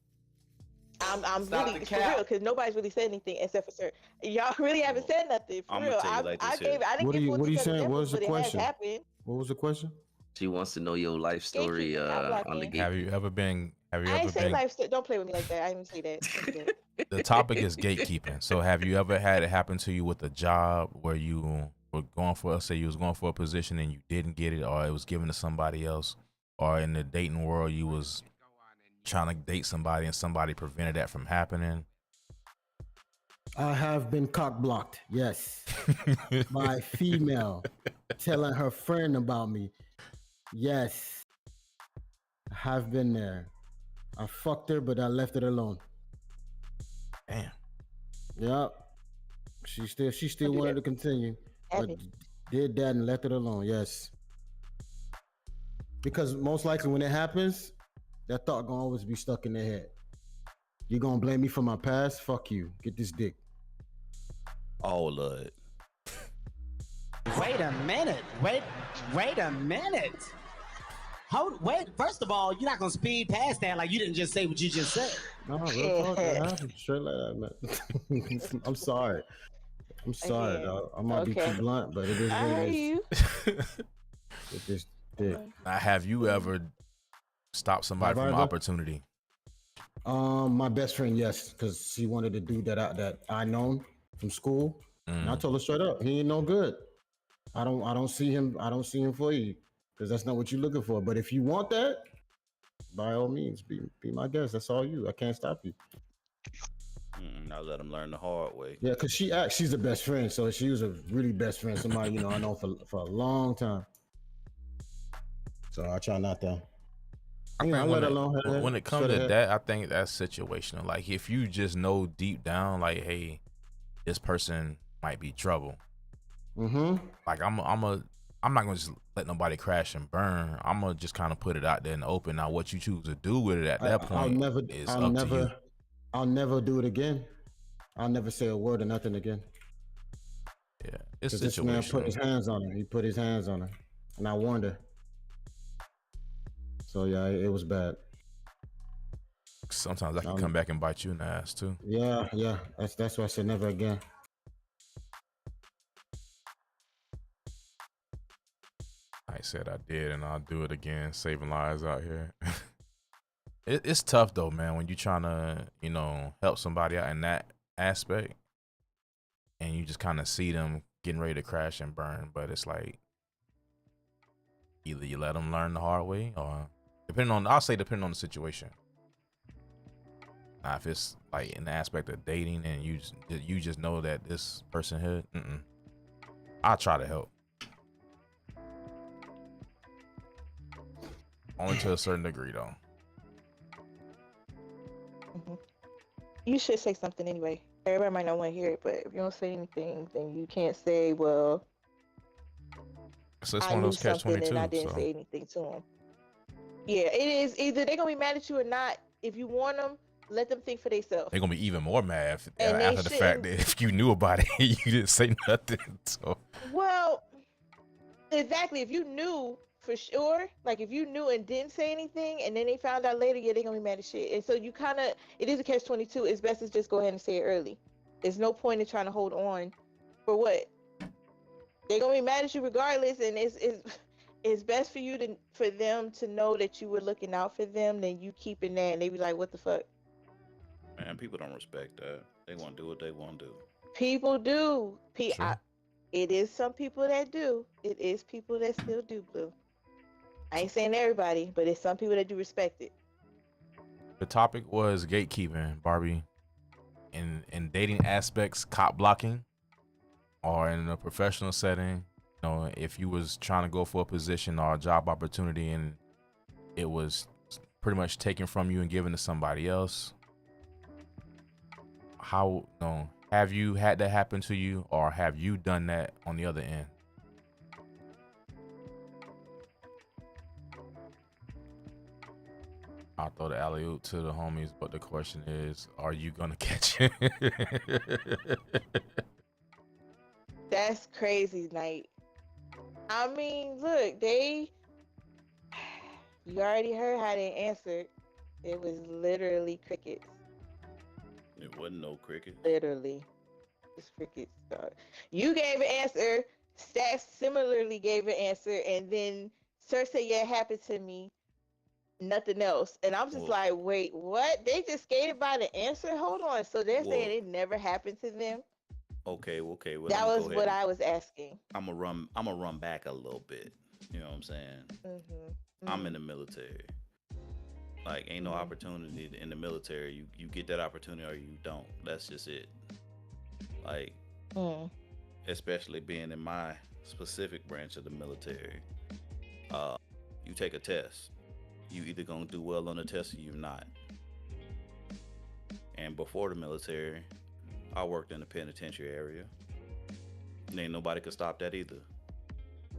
I'm really for real because nobody's really said anything except for Cert. Y'all really haven't said nothing for I'm real. gonna tell you like this here. I didn't What give are you full saying? What was the examples, but it has question? happened. What was the question? She wants to know your life story Gatekeeping, not on the blocking. Have gate. you ever been? Have you I ever ain't say been? life. Don't play with me like that. I didn't say that. Don't do that. The topic is gatekeeping. So have you ever had it happen to you with a job where you were going for, say you was going for a position and you didn't get it, or it was given to somebody else, or in the dating world you was trying to date somebody and somebody prevented that from happening? I have been cock blocked. Yes, by a female telling her friend about me. Yes, I have been there. I fucked her, but I left it alone. Damn. Yep. She still do wanted that. to continue, but Happened. did that and left it alone. Yes. Because most likely when it happens, that thought gonna always be stuck in their head. You gonna blame me for my past? Fuck you. Get this dick. All of it. Wait a minute. Wait a minute. Wait. First of all, you're not gonna speed past that like you didn't just say what you just said. No, real talk. That happened. Straight like that, man. I'm sorry. I'm sorry, Again. dog. I might be Okay. too blunt, but it is I what hear it is. you. Get this dick. Now, have you ever stopped somebody Have I from ever? opportunity? My best friend, yes, because she wanted to do that I known from school. And I told her straight up, he ain't no good. I don't see him for you. Because that's not what you're looking for. But if you want that, by all means, be my guest. That's all you. I can't stop you. I let him learn the hard way. Yeah, because she's the best friend. So she was a really best friend. Somebody, I know for a long time. So I try not to. I I think let her alone. when it comes Straight to ahead. that, I think that's situational. Like if you just know deep down, like, hey, this person might be trouble. Mm-hmm. Like I'm not gonna just let nobody crash and burn. I'm gonna just kind of put it out there in the open. Now, what you choose to do with it at that point is up to you. I'll never do it again. I'll never say a word or nothing again. Yeah, it's Because this man put his situational. hands on her. He put his hands on her, and I warned her. So yeah, it was bad. Sometimes I can come back and bite you in the ass too. Yeah. That's why I said never again. I said I did, and I'll do it again. Saving lives out here. It's tough though, man. When you're trying to, help somebody out in that aspect, and you just kind of see them getting ready to crash and burn. But it's like either you let them learn the hard way, or depending on the situation. Now, if it's like in the aspect of dating, and you just know that this person here, I'll try to help. Only to a certain degree, though. You should say something anyway. Everybody might not want to hear it, but if you don't say anything, then you can't say, well, So it's I one of knew those catch something 22. and I didn't say anything to him. Yeah, it is either they're going to be mad at you or not. If you warn them, let them think for themselves. They're gonna be even more mad And they after the fact that if you knew about it, you didn't say nothing. So Well, exactly. If you knew for sure, like if you knew and didn't say anything, and then they found out later, yeah, they're gonna be mad as shit. And so you it is a catch-22. It's best to just go ahead and say it early. There's no point in trying to hold on for what? They're gonna be mad at you regardless, and it's best for them to know that you were looking out for them than you keeping that, and they be like, what the fuck? Man, people don't respect that. They want to do what they want to do. People do. True. It is some people that do. It is people that still do, Blue. I ain't saying everybody, but it's some people that do respect it. the topic was gatekeeping, Barbie, in dating aspects, cop blocking, or in a professional setting. If you was trying to go for a position or a job opportunity and it was pretty much taken from you and given to somebody else. Have you had that happen to you, or have you done that on the other end? I'll throw the alley-oop to the homies, but the question is, are you gonna catch it? That's crazy, Knight. I mean, look, you already heard how they answered. It was literally crickets. It wasn't no cricket. Literally. It's crickets. You gave an answer. Staff similarly gave an answer, and then Sir said, yeah, it happened to me. Nothing else. And I'm just Well, like, wait, what? They just skated by the answer? Hold on. So they're well, saying it never happened to them? okay. Well, That I'm gonna was go ahead what and I was asking. I'm gonna run back a little bit. You know what I'm saying? I'm in the military. Like, ain't no opportunity in the military. You get that opportunity or you don't. That's just it. Like, especially being in my specific branch of the military, you take a test. You either gonna do well on the test or you're not. And before the military, I worked in the penitentiary area. And ain't nobody could stop that either.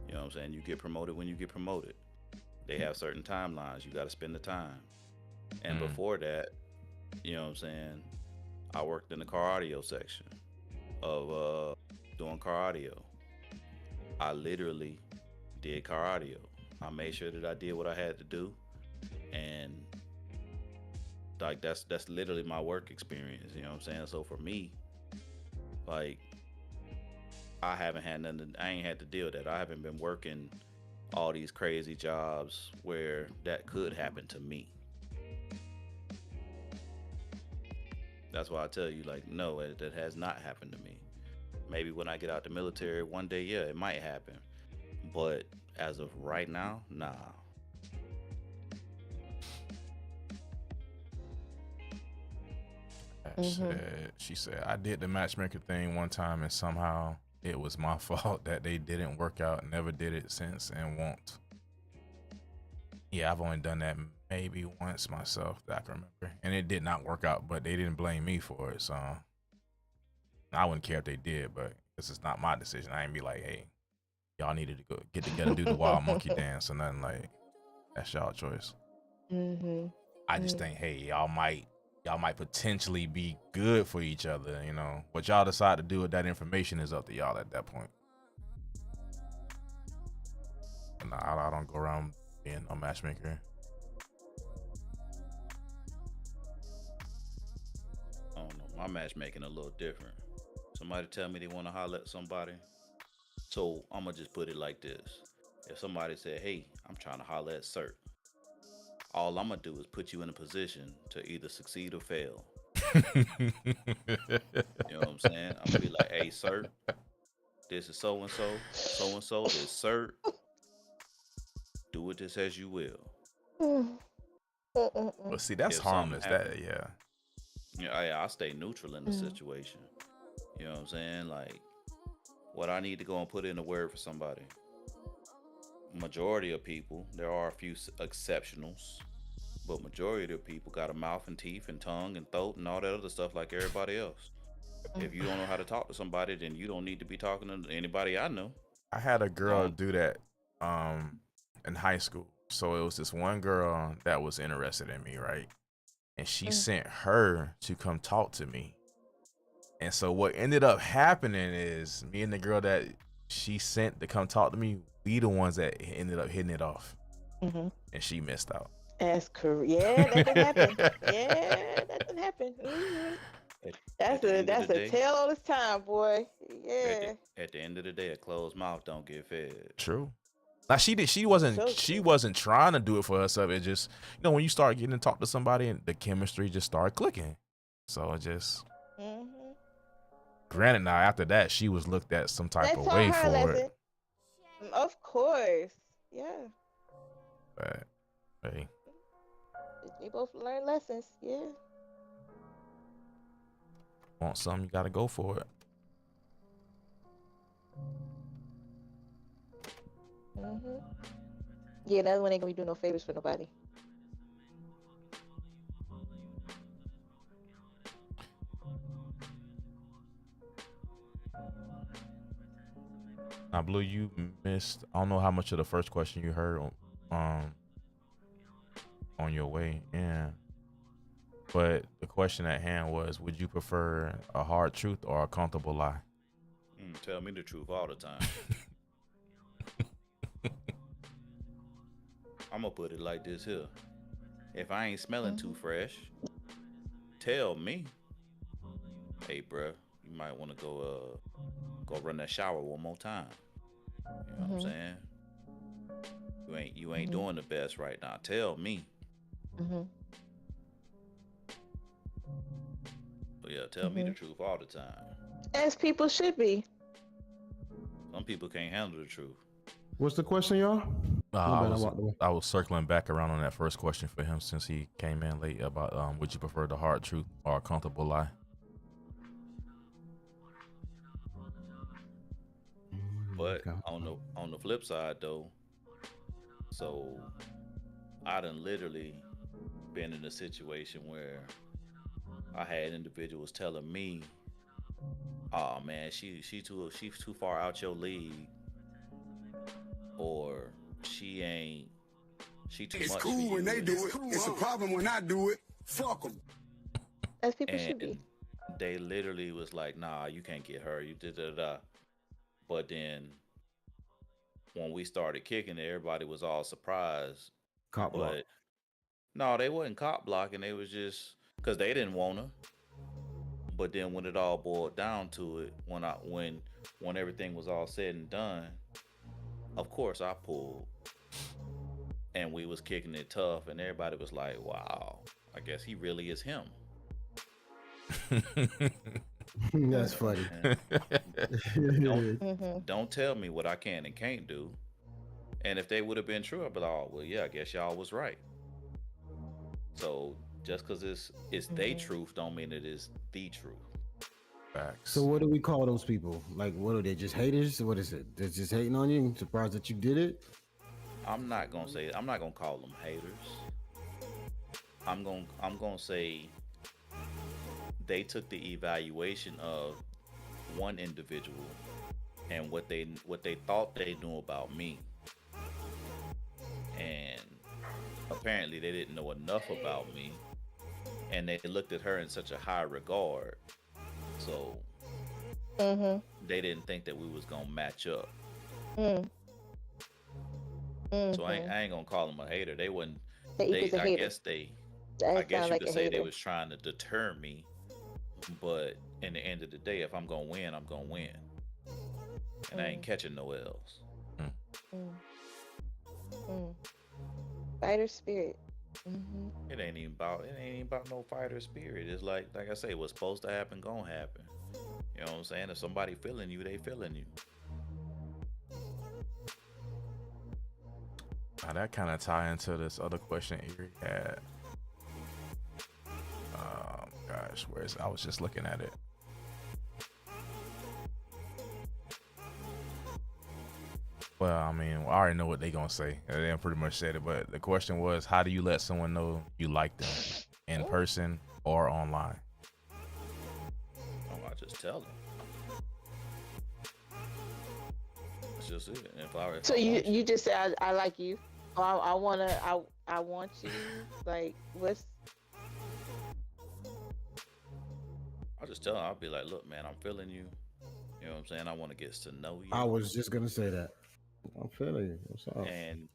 You know what I'm saying? You get promoted when you get promoted. They have certain timelines. You got to spend the time. And before that, you know what I'm saying, I worked in the car audio section of doing car audio. I literally did car audio. I made sure that I did what I had to do, and like that's literally my work experience. You know what I'm saying? So for me, like, I haven't had nothing. I ain't had to deal with that. I haven't been working all these crazy jobs where that could happen to me. That's why I tell you, like, no, that has not happened to me. Maybe when I get out the military one day, yeah, it might happen. But as of right now, nah. She said, I did the matchmaker thing one time and somehow it was my fault that they didn't work out. Never did it since and won't. Yeah, I've only done that maybe once myself that I can remember. And it did not work out, but they didn't blame me for it. So I wouldn't care if they did, but this is not my decision. I ain't be like, hey, y'all needed to go get together and do the wild monkey dance or nothing. Like, that's y'all choice. I just think, hey, y'all might potentially be good for each other, you know. What y'all decide to do with that information is up to y'all at that point. Nah, I don't go around being a matchmaker. I don't know. My matchmaking a little different. Somebody tell me they want to holler at somebody. So I'm going to just put it like this. If somebody said, hey, I'm trying to holler at Sir, all I'm going to do is put you in a position to either succeed or fail. You know what I'm saying? I'm going to be like, hey, Sir, this is so-and-so, so-and-so, this Sir. Do with this as you will. Well, see, that's If harmless. something That, happen- Yeah, I stay neutral in the situation. You know what I'm saying? Like, what I need to go and put in a word for somebody. Majority of people, there are a few exceptionals, but majority of people got a mouth and teeth and tongue and throat and all that other stuff like everybody else. If you don't know how to talk to somebody, then you don't need to be talking to anybody I know. I had a girl do that in high school. So it was this one girl that was interested in me, right? And she sent her to come talk to me. And so what ended up happening is me and the girl that she sent to come talk to me, we the ones that ended up hitting it off. And she missed out. That's correct. Yeah, that can happen. Yeah, that can happen. That's a tale all this time, boy. Yeah. At the end of the day, a closed mouth don't get fed. True. Like she wasn't trying to do it for herself. It just, you know, when you start getting to talk to somebody and the chemistry just started clicking. So it just granted, now after that she was looked at some type of way for it. Of course. Yeah. But hey. They both learn lessons, yeah. Want something, you gotta go for it. Yeah, that one ain't gonna be doing no favors for nobody. Now, Blue, you missed. I don't know how much of the first question you heard on your way in, but the question at hand was: would you prefer a hard truth or a comfortable lie? Tell me the truth all the time. I'm gonna put it like this here. If I ain't smelling too fresh, tell me, hey, bruh, you might want to go run that shower one more time. You know what I'm saying? You ain't doing the best right now. Tell me. Mm-hmm. But yeah, tell me the truth all the time. As people should be. Some people can't handle the truth. What's the question, y'all? I was circling back around on that first question for him since he came in late about would you prefer the hard truth or a comfortable lie? But on the flip side though, so I done literally been in a situation where I had individuals telling me, "Oh man, she's too far out your league," or she too It's much. cool when they do it. It's a problem when I do it. Fuck them. As people should be. They literally was like, "Nah, you can't get her. You did da." But then when we started kicking it, everybody was all surprised. Cop block. But no, they wasn't cop blocking. They was just because they didn't want her. But then when it all boiled down to it, when everything was all said and done, of course I pulled. And we was kicking it tough, and everybody was like, "Wow, I guess he really is him." That's funny. Don't tell me what I can and can't do. And if they would have been true, I'd be like, "Oh, well, yeah, I guess y'all was right." So just because it's they truth don't mean it is the truth. Facts. So what do we call those people? Like, what are they? Just haters? What is it? They're just hating on you? Surprised that you did it? I'm not gonna call them haters. I'm gonna say they took the evaluation of one individual and what they thought they knew about me, and apparently they didn't know enough about me, and they looked at her in such a high regard, so they didn't think that we was gonna match up. So I ain't gonna call them a hater. They wouldn't. I guess you could say they was trying to deter me. But in the end of the day, if I'm gonna win, I'm gonna win, and I ain't catching no L's. Fighter spirit. It ain't even about no fighter spirit. It's like I say, what's supposed to happen gonna happen. You know what I'm saying? If somebody feeling you, they feeling you. Now that kind of tie into this other question Erie had. Gosh, I was just looking at it. Well, I mean, I already know what they gonna say. They pretty much said it, but the question was, how do you let someone know you like them in person or online? I just tell them. That's just it. So you just say I like you. Or I want you. Like what's? I'll just tell them. I'll be like, "Look, man, I'm feeling you. You know what I'm saying? I want to get to know you." I was just gonna say that. I'm feeling you. What's up? And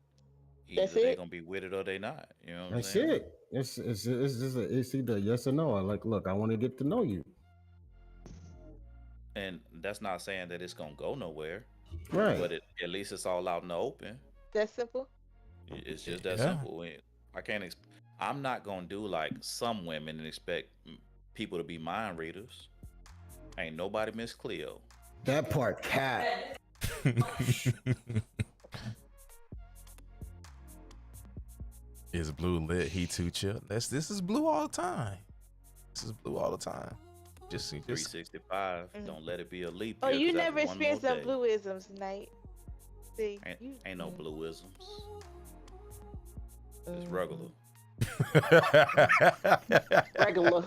either they're gonna be with it or they not. You know what I'm saying? That's it. It's either yes or no. I like, look, I want to get to know you. And that's not saying that it's gonna go nowhere. Right. But at least it's all out in the open. That's simple. It's just that simple. I can't. I'm not gonna do like some women and expect people to be mind readers. Ain't nobody Miss Cleo. That part, cat. Is Blue lit? He too chill. This is Blue all the time. This is Blue all the time. Just 365. Don't let it be a leap. Oh, you never experienced some blueisms, Night. See, ain't no blueisms. It's regular. Regular.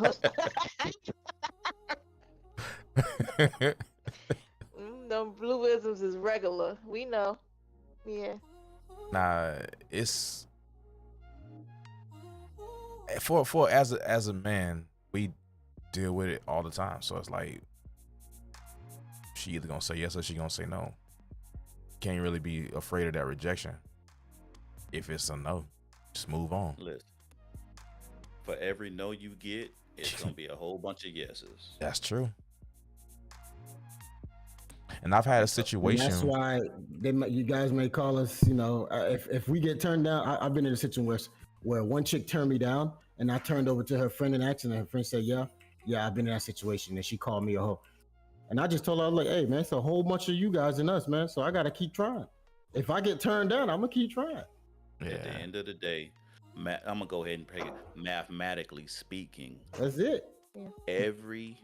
No blueisms is regular. We know. Yeah. Nah, it's for as a man, we deal with it all the time. So it's like she either gonna say yes or she gonna say no. Can't really be afraid of that rejection. If it's a no, just move on. Listen, for every no you get, it's gonna be a whole bunch of yeses. That's true. And I've had a And situation. that's why you guys may call us, you know, if we get turned down. I've been in a situation where one chick turned me down, and I turned over to her friend and asked, and her friend said, yeah, I've been in that situation. And she called me a hoe. And I just told her, I was like, hey, man, it's a whole bunch of you guys and us, man. So I got to keep trying. If I get turned down, I'm going to keep trying. Yeah. At the end of the day, I'm going to go ahead and pay it. Mathematically speaking, That's it. every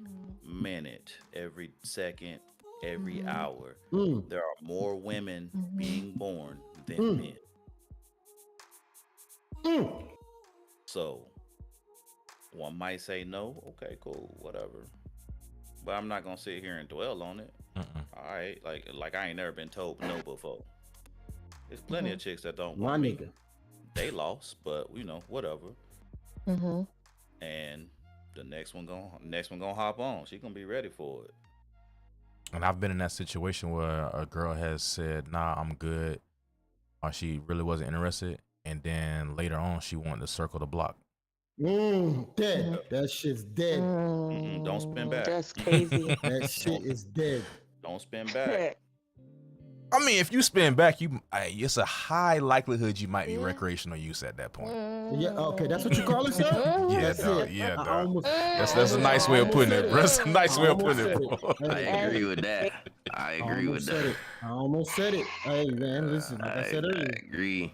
minute, every second, every hour, Mm. there are more women being born than men. Mm. So one might say no, okay, cool, whatever. But I'm not gonna sit here and dwell on it. All right, like I ain't never been told no before. There's plenty of chicks that don't My want me. nigga. They lost, but you know, whatever. Mm-hmm. And the next one gonna hop on. She gonna be ready for it. And I've been in that situation where a girl has said, nah, I'm good, or she really wasn't interested, and then later on she wanted to circle the block. Dead. That shit's dead. Don't spin back. That's crazy. That shit is dead. Don't spin back. I mean, if you spin back, it's a high likelihood you might be recreational use at that point. Yeah, okay, that's what you call it, sir? Yeah, That's dog. it. Yeah, I dog. almost- That's a nice way of putting it, bro. That's a nice way of putting it, bro. I agree with that. I agree with that. I almost said it. Hey, man, listen, like I said earlier. I agree.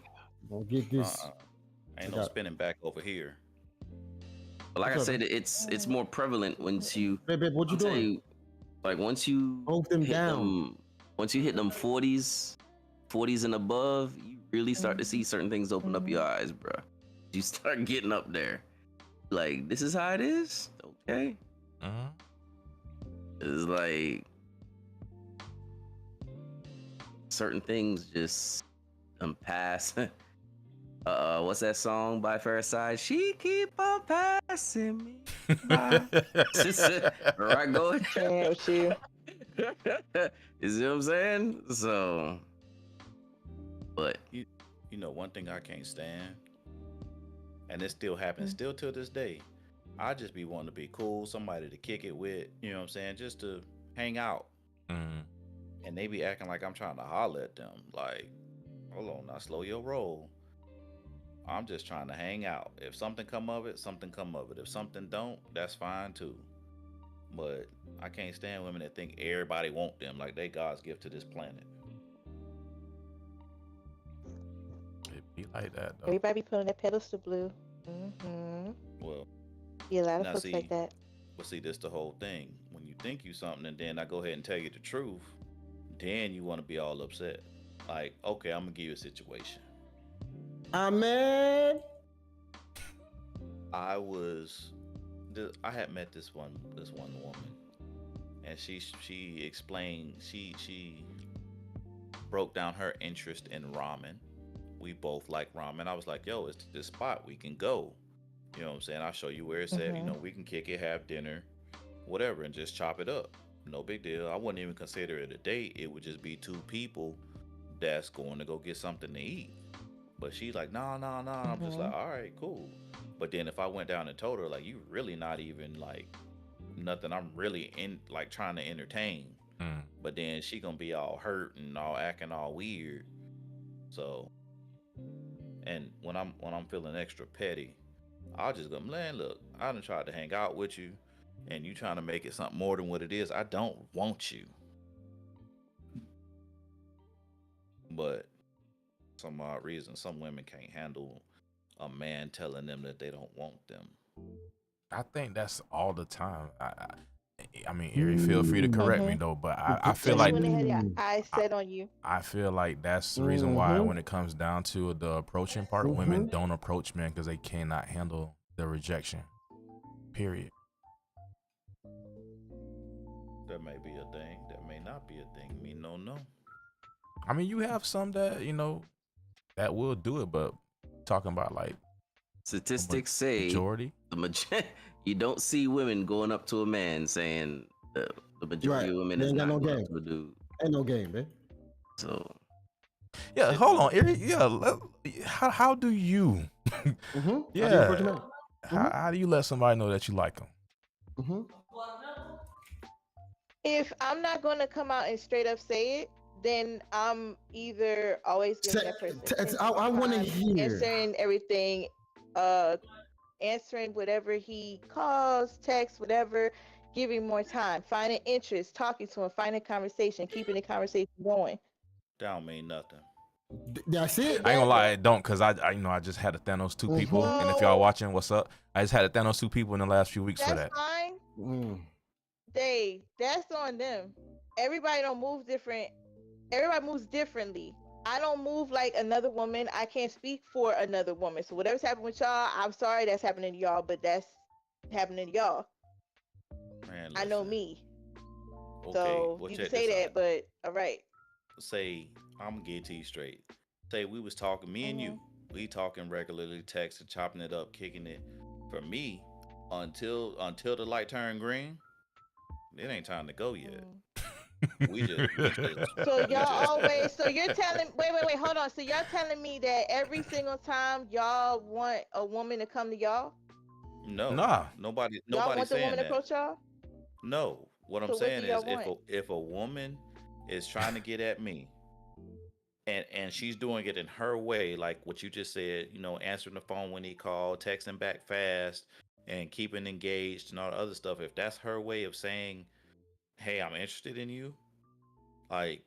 Don't get this. Ain't no spinning back over here. But like I said, it's more prevalent once you. Hey, babe, what you I'll tell doing? you, like once you Hold them hit down. Once you hit them 40s and above, you really start to see certain things open up your eyes, bro. You start getting up there. Like, this is how it is? Okay. It's like certain things just pass. What's that song by Pharcyde? She keep on passing me by. Right, go ahead. You. You see what I'm saying? So, but you know, one thing I can't stand, and it still happens still to this day. I just be wanting to be cool, somebody to kick it with, you know what I'm saying, just to hang out. And they be acting like I'm trying to holler at them. Like, hold on, now slow your roll. I'm just trying to hang out. If something come of it, something come of it. If something don't, that's fine too. But I can't stand women that think everybody want them, like they God's gift to this planet. It be like that, though. Everybody be put on that pedestal blue. Mm-hmm. Well, Be a lot of now folks see, like that. But see, this the whole thing. When you think you something and then I go ahead and tell you the truth, then you want to be all upset. Like, okay, I'm gonna give you a situation. Amen. I had met this one woman, and she explained, she broke down her interest in ramen. We both like ramen. I was like, yo, it's this spot we can go. You know what I'm saying? I'll show you where it's at. You know, we can kick it, have dinner, whatever, and just chop it up. No big deal. I wouldn't even consider it a date. It would just be two people that's going to go get something to eat. But she's like, no. I'm just like, all right, cool. But then if I went down and told her, like, you really not even like nothing I'm really like trying to entertain. But then she gonna be all hurt and all acting all weird. So, and when I'm feeling extra petty, I'll just go, man, look, I done tried to hang out with you and you trying to make it something more than what it is. I don't want you. But some odd reason, some women can't handle a man telling them that they don't want them. I think that's all the time. I mean, Erie, feel free to correct me though, but I feel like when they had their eyes set on you. I feel like that's the reason why when it comes down to the approaching part, women don't approach men because they cannot handle the rejection. Period. That may be a thing. That may not be a thing. Me no. I mean, you have some that, you know, that will do it, but talking about like statistics say majority, you don't see women going up to a man saying the majority of women is not going up to a dude. Ain't no game, man. So yeah, hold on, Erie. Yeah, how do you? Yeah, how do you let somebody know that you like them? If I'm not gonna come out and straight up say it, then I'm either always giving that person I want to time, hear. answering everything, uh, answering whatever he calls, texts, whatever, giving more time, finding interest, talking to him, finding conversation, keeping the conversation going. That don't mean nothing. That's it. I ain't gonna lie, it don't, cause I you know I just had to Thanos 2 people, and if y'all watching, what's up? I just had to Thanos 2 people in the last few weeks for that. That's fine. Mm. Dave, that's on them. Everybody don't move different. Everybody moves differently. I don't move like another woman. I can't speak for another woman. So whatever's happened with y'all, I'm sorry that's happening to y'all, but that's happening to y'all. Man, I know me. Okay, So well, you check can say this that, out. but all right. Say I'm gonna get it to you straight. Say we was talking, me and you, we talking regularly, texting, chopping it up, kicking it. For me, until the light turned green, it ain't time to go yet. We just So y'all always, so you're telling, wait, hold on. So y'all telling me that every single time y'all want a woman to come to y'all? no, Nah. nobody Y'all want the saying woman to that. approach y'all? No, what I'm So what saying do is y'all want? if a woman is trying to get at me and she's doing it in her way, like what you just said, you know, answering the phone when he called, texting back fast, and keeping engaged and all the other stuff, if that's her way of saying, hey, I'm interested in you, like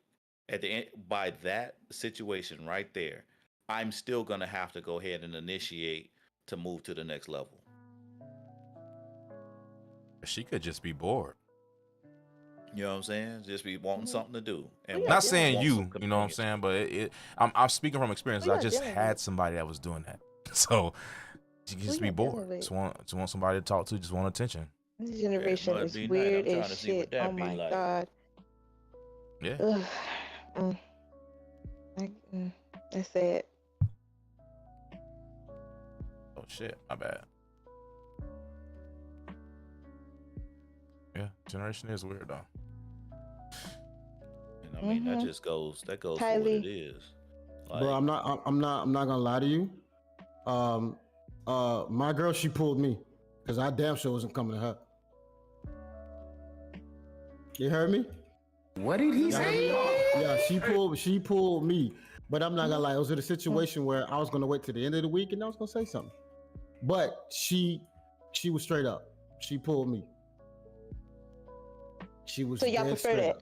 at the end, by that situation right there, I'm still gonna have to go ahead and initiate to move to the next level. She could just be bored. You know what I'm saying? Just be wanting something to do. And Not saying want you, some you know what I'm saying, but I'm speaking from experience. I just had somebody that was doing that, so she could just be bored. Just want somebody to talk to, just want attention. This generation must is be nice. weird I'm trying as to see what shit. that Oh be my like. god. Yeah. Ugh. That's sad. Oh shit, my bad. Yeah, generation is weird though. And I mean that just goes for what Kylie. it is. Bro, I'm not gonna lie to you. My girl, she pulled me because I damn sure wasn't coming to her. You heard me? What did he say? Yeah, she pulled me. But I'm not gonna lie, it was in a situation where I was gonna wait till the end of the week and I was gonna say something. But she was straight up. She pulled me. She was. So y'all prefer that?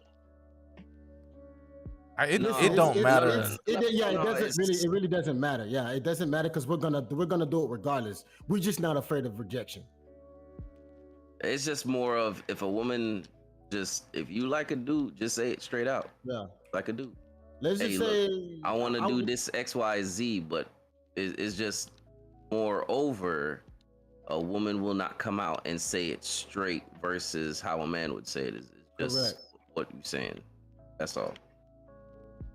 It don't matter. It really doesn't matter. Yeah, it doesn't matter because we're gonna do it regardless. We're just not afraid of rejection. It's just more of if a woman if you like a dude, just say it straight out. Yeah, like a dude. Let's just say I want to do this X, Y, Z, but it's just moreover, a woman will not come out and say it straight versus how a man would say it. It's just Correct. what you're saying. That's all.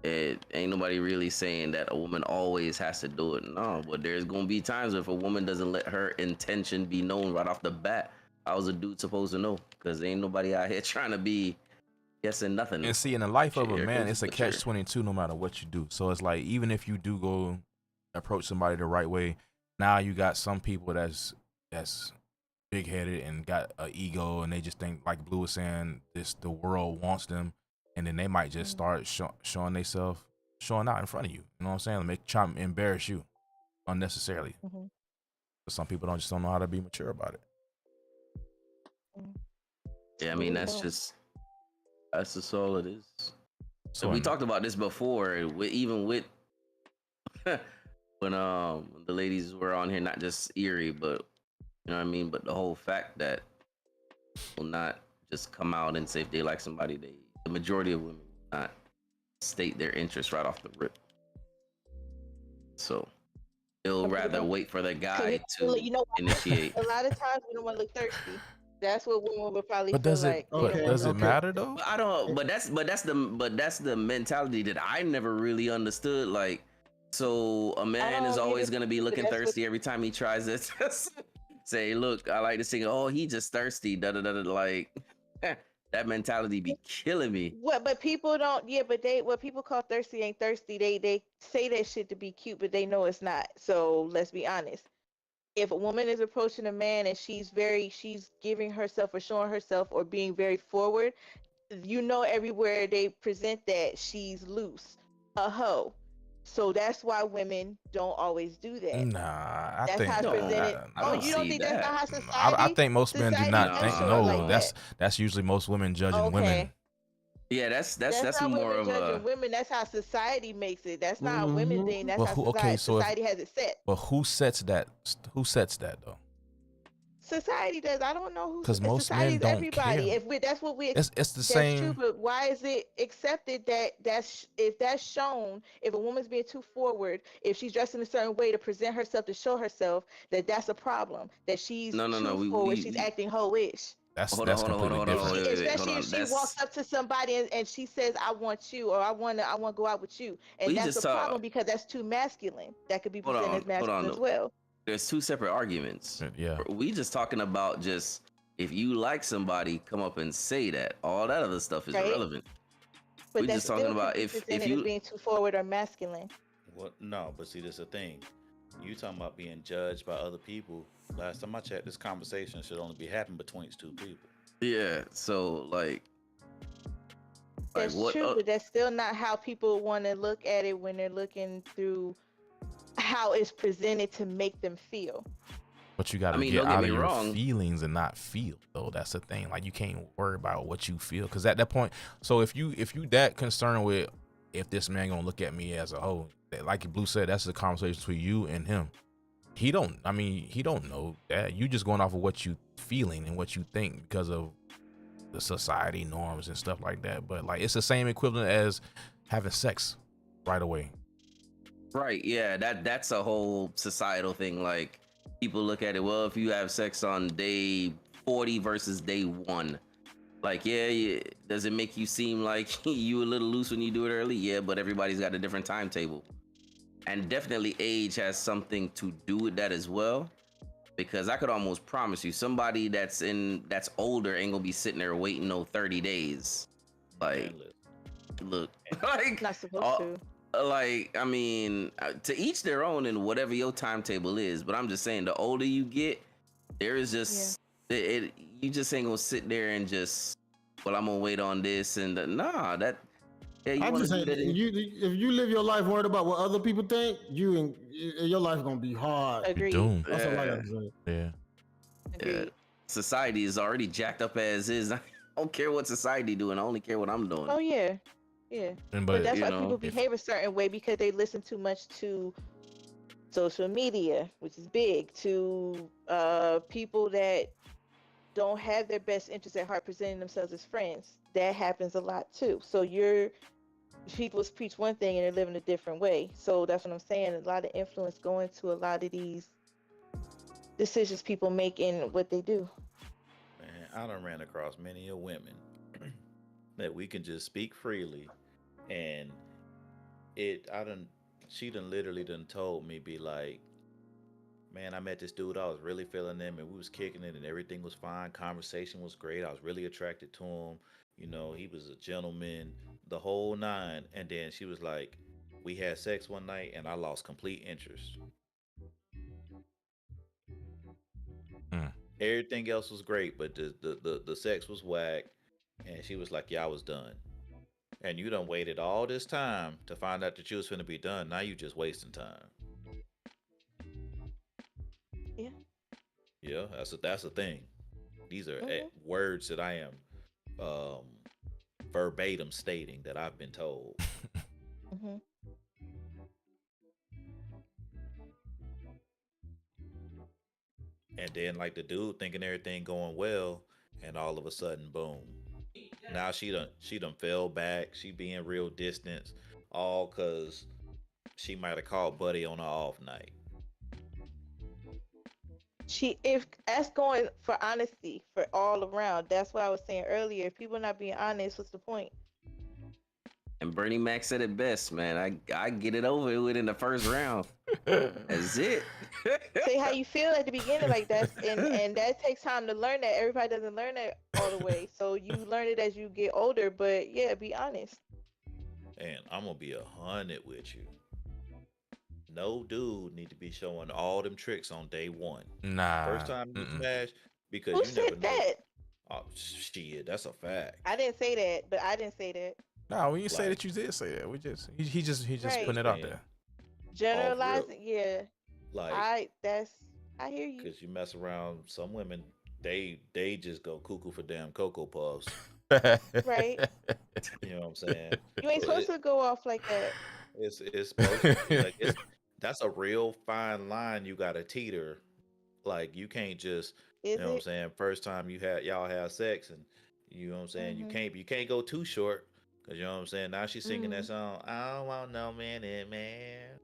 It ain't nobody really saying that a woman always has to do it. No, but there's gonna be times if a woman doesn't let her intention be known right off the bat. How's a dude supposed to know? Because ain't nobody out here trying to be guessing nothing. And see, in the life of a man, it's a catch-22 no matter what you do. So it's like, even if you do go approach somebody the right way, now you got some people that's big-headed and got an ego, and they just think, like Blue was saying, the world wants them, and then they might just start showing themselves, showing out in front of you. You know what I'm saying? Like, try to embarrass you unnecessarily. But some people don't know how to be mature about it. Yeah, I mean that's just all it is. So we So talked about this before, even with when the ladies were on here, not just Erie, but you know what I mean. But the whole fact that will not just come out and say if they like somebody, the majority of women will not state their interest right off the rip. So they'll rather wait for the guy to initiate. A lot of times we don't want to look thirsty. That's what women would probably But feel does it? like. But does it matter though? I don't. But that's the mentality that I never really understood. Like, so a man is always gonna be looking thirsty every time he tries to say, "Look, I like to sing." Oh, he just thirsty. Da da da. Like that mentality be killing me. What? But people don't. Yeah, but what people call thirsty ain't thirsty. They say that shit to be cute, but they know it's not. So let's be honest. If a woman is approaching a man and she's giving herself or showing herself or being very forward, you know, everywhere they present that she's loose, a hoe. So that's why women don't always do that. Nah, I That's think how it's No, presented. I Oh, don't you don't see think that's not that. how I society? think most men do Society not No. think. does show it No, like that's that. usually most women judging Okay. women. Yeah, that's That's not more women of judging a. women. That's how society makes it. That's not a women Mhm. thing. That's Well, how who? Okay, so society has it set. but who sets that? Who sets that though? Society does. I don't know who. Because most Society men is don't everybody. care. If we, that's what we. It's the That's true. same. But why is it accepted that if that's shown, if a woman's being too forward, if she's dressed in a certain way to present herself, to show herself, that's a problem. That she's No, too forward. She's acting hoe-ish. That's Hold on, hold on, hold completely on, hold on. different. Wait, Especially hold if on. she walks up to somebody and she says, "I want you," or "I want to go out with you," and We that's just a saw. problem because that's too masculine. That could be Hold presented on, as masculine as though. well. There's two separate arguments. Yeah. We just talking about just if you like somebody, come up and say that. All that other stuff is Right. irrelevant. But We that's just talking still about could be if presented as you. being too forward or masculine. What? No, but see, that's the thing. You talking about being judged by other people. Last time I checked, this conversation should only be happening between two people. Yeah. So like That's what? true, but that's still not how people want to look at it when they're looking through how it's presented to make them feel. But you got to I mean, get don't get out me of your wrong. feelings and not feel though. That's the thing. Like you can't worry about what you feel because at that point. So if you that concerned with if this man gonna look at me as a hoe, like Blue said, that's the conversation between you and him. He don't. I mean, he don't know that. You just going off of what you feeling and what you think because of the society norms and stuff like that. But like it's the same equivalent as having sex right away. Right. Yeah. That's a whole societal thing. Like people look at it. Well, if you have sex on day 40 versus day 1, like yeah, does it make you seem like you a little loose when you do it early? Yeah, but everybody's got a different timetable, and definitely age has something to do with that as well. Because I could almost promise you, somebody that's older ain't gonna be sitting there waiting no 30 days. Like, look, like Not supposed to. like I mean, to each their own and whatever your timetable is. But I'm just saying, the older you get, there is just you just ain't gonna sit there and just, well, I'm gonna wait on this and nah. That yeah, you I wanna just do say that. if you live your life worried about what other people think, your life gonna be hard. Agreed. Doomed. That's all I gotta say. Yeah. Agreed. Society is already jacked up as is. I don't care what society doing. I only care what I'm doing. Oh yeah, yeah. And But that's you why know, people if- behave a certain way because they listen too much to social media, which is big, to people that don't have their best interests at heart presenting themselves as friends. That happens a lot too. So people preach one thing and they're living a different way. So that's what I'm saying. A lot of influence going to a lot of these decisions people make in what they do. Man, I done ran across many a women that we can just speak freely, and she done literally told me, be like, man, I met this dude, I was really feeling him, and we was kicking it, and everything was fine. Conversation was great. I was really attracted to him. You know, he was a gentleman, the whole 9. And then she was like, we had sex one night, and I lost complete interest. Everything else was great, but the sex was whack. And she was like, yeah, I was done. And you done waited all this time to find out that you was finna be done. Now you just wasting time. Yeah. Yeah, that's a thing. These are words that I am verbatim stating that I've been told. Mm-hmm. And then like the dude thinking everything going well, and all of a sudden, boom. Now she done fell back. She being real distant, all cause she might have called Buddy on her off night. If that's going for honesty for all around, that's what I was saying earlier. If people not being honest, what's the point? And Bernie Mac said it best, man. I get it over with in the first round. That's it. Say how you feel at the beginning, like that's and that takes time to learn that. Everybody doesn't learn that all the way. So you learn it as you get older, but yeah, be honest. And I'm gonna be 100 with you. No dude need to be showing all them tricks on day 1. Nah. First time you smash, because Who you never said know. that? Oh shit, that's a fact. I didn't say that, but I didn't say that. No, when you say Like- that, you did say that. We just he just Right. putting it out Yeah. there. Generalizing, yeah. Like, I hear you. cause you mess around, some women they just go cuckoo for damn Cocoa Puffs. Right. You know what I'm saying? You ain't So supposed to go off like that. It's supposed to be like that's a real fine line you gotta teeter. Like you can't just Is you know what I'm it? saying, first time y'all have sex and you know what I'm saying, Mhm. you can't go too short. Cause you know what I'm saying, now she's singing that Mhm. song, I don't want no minute man.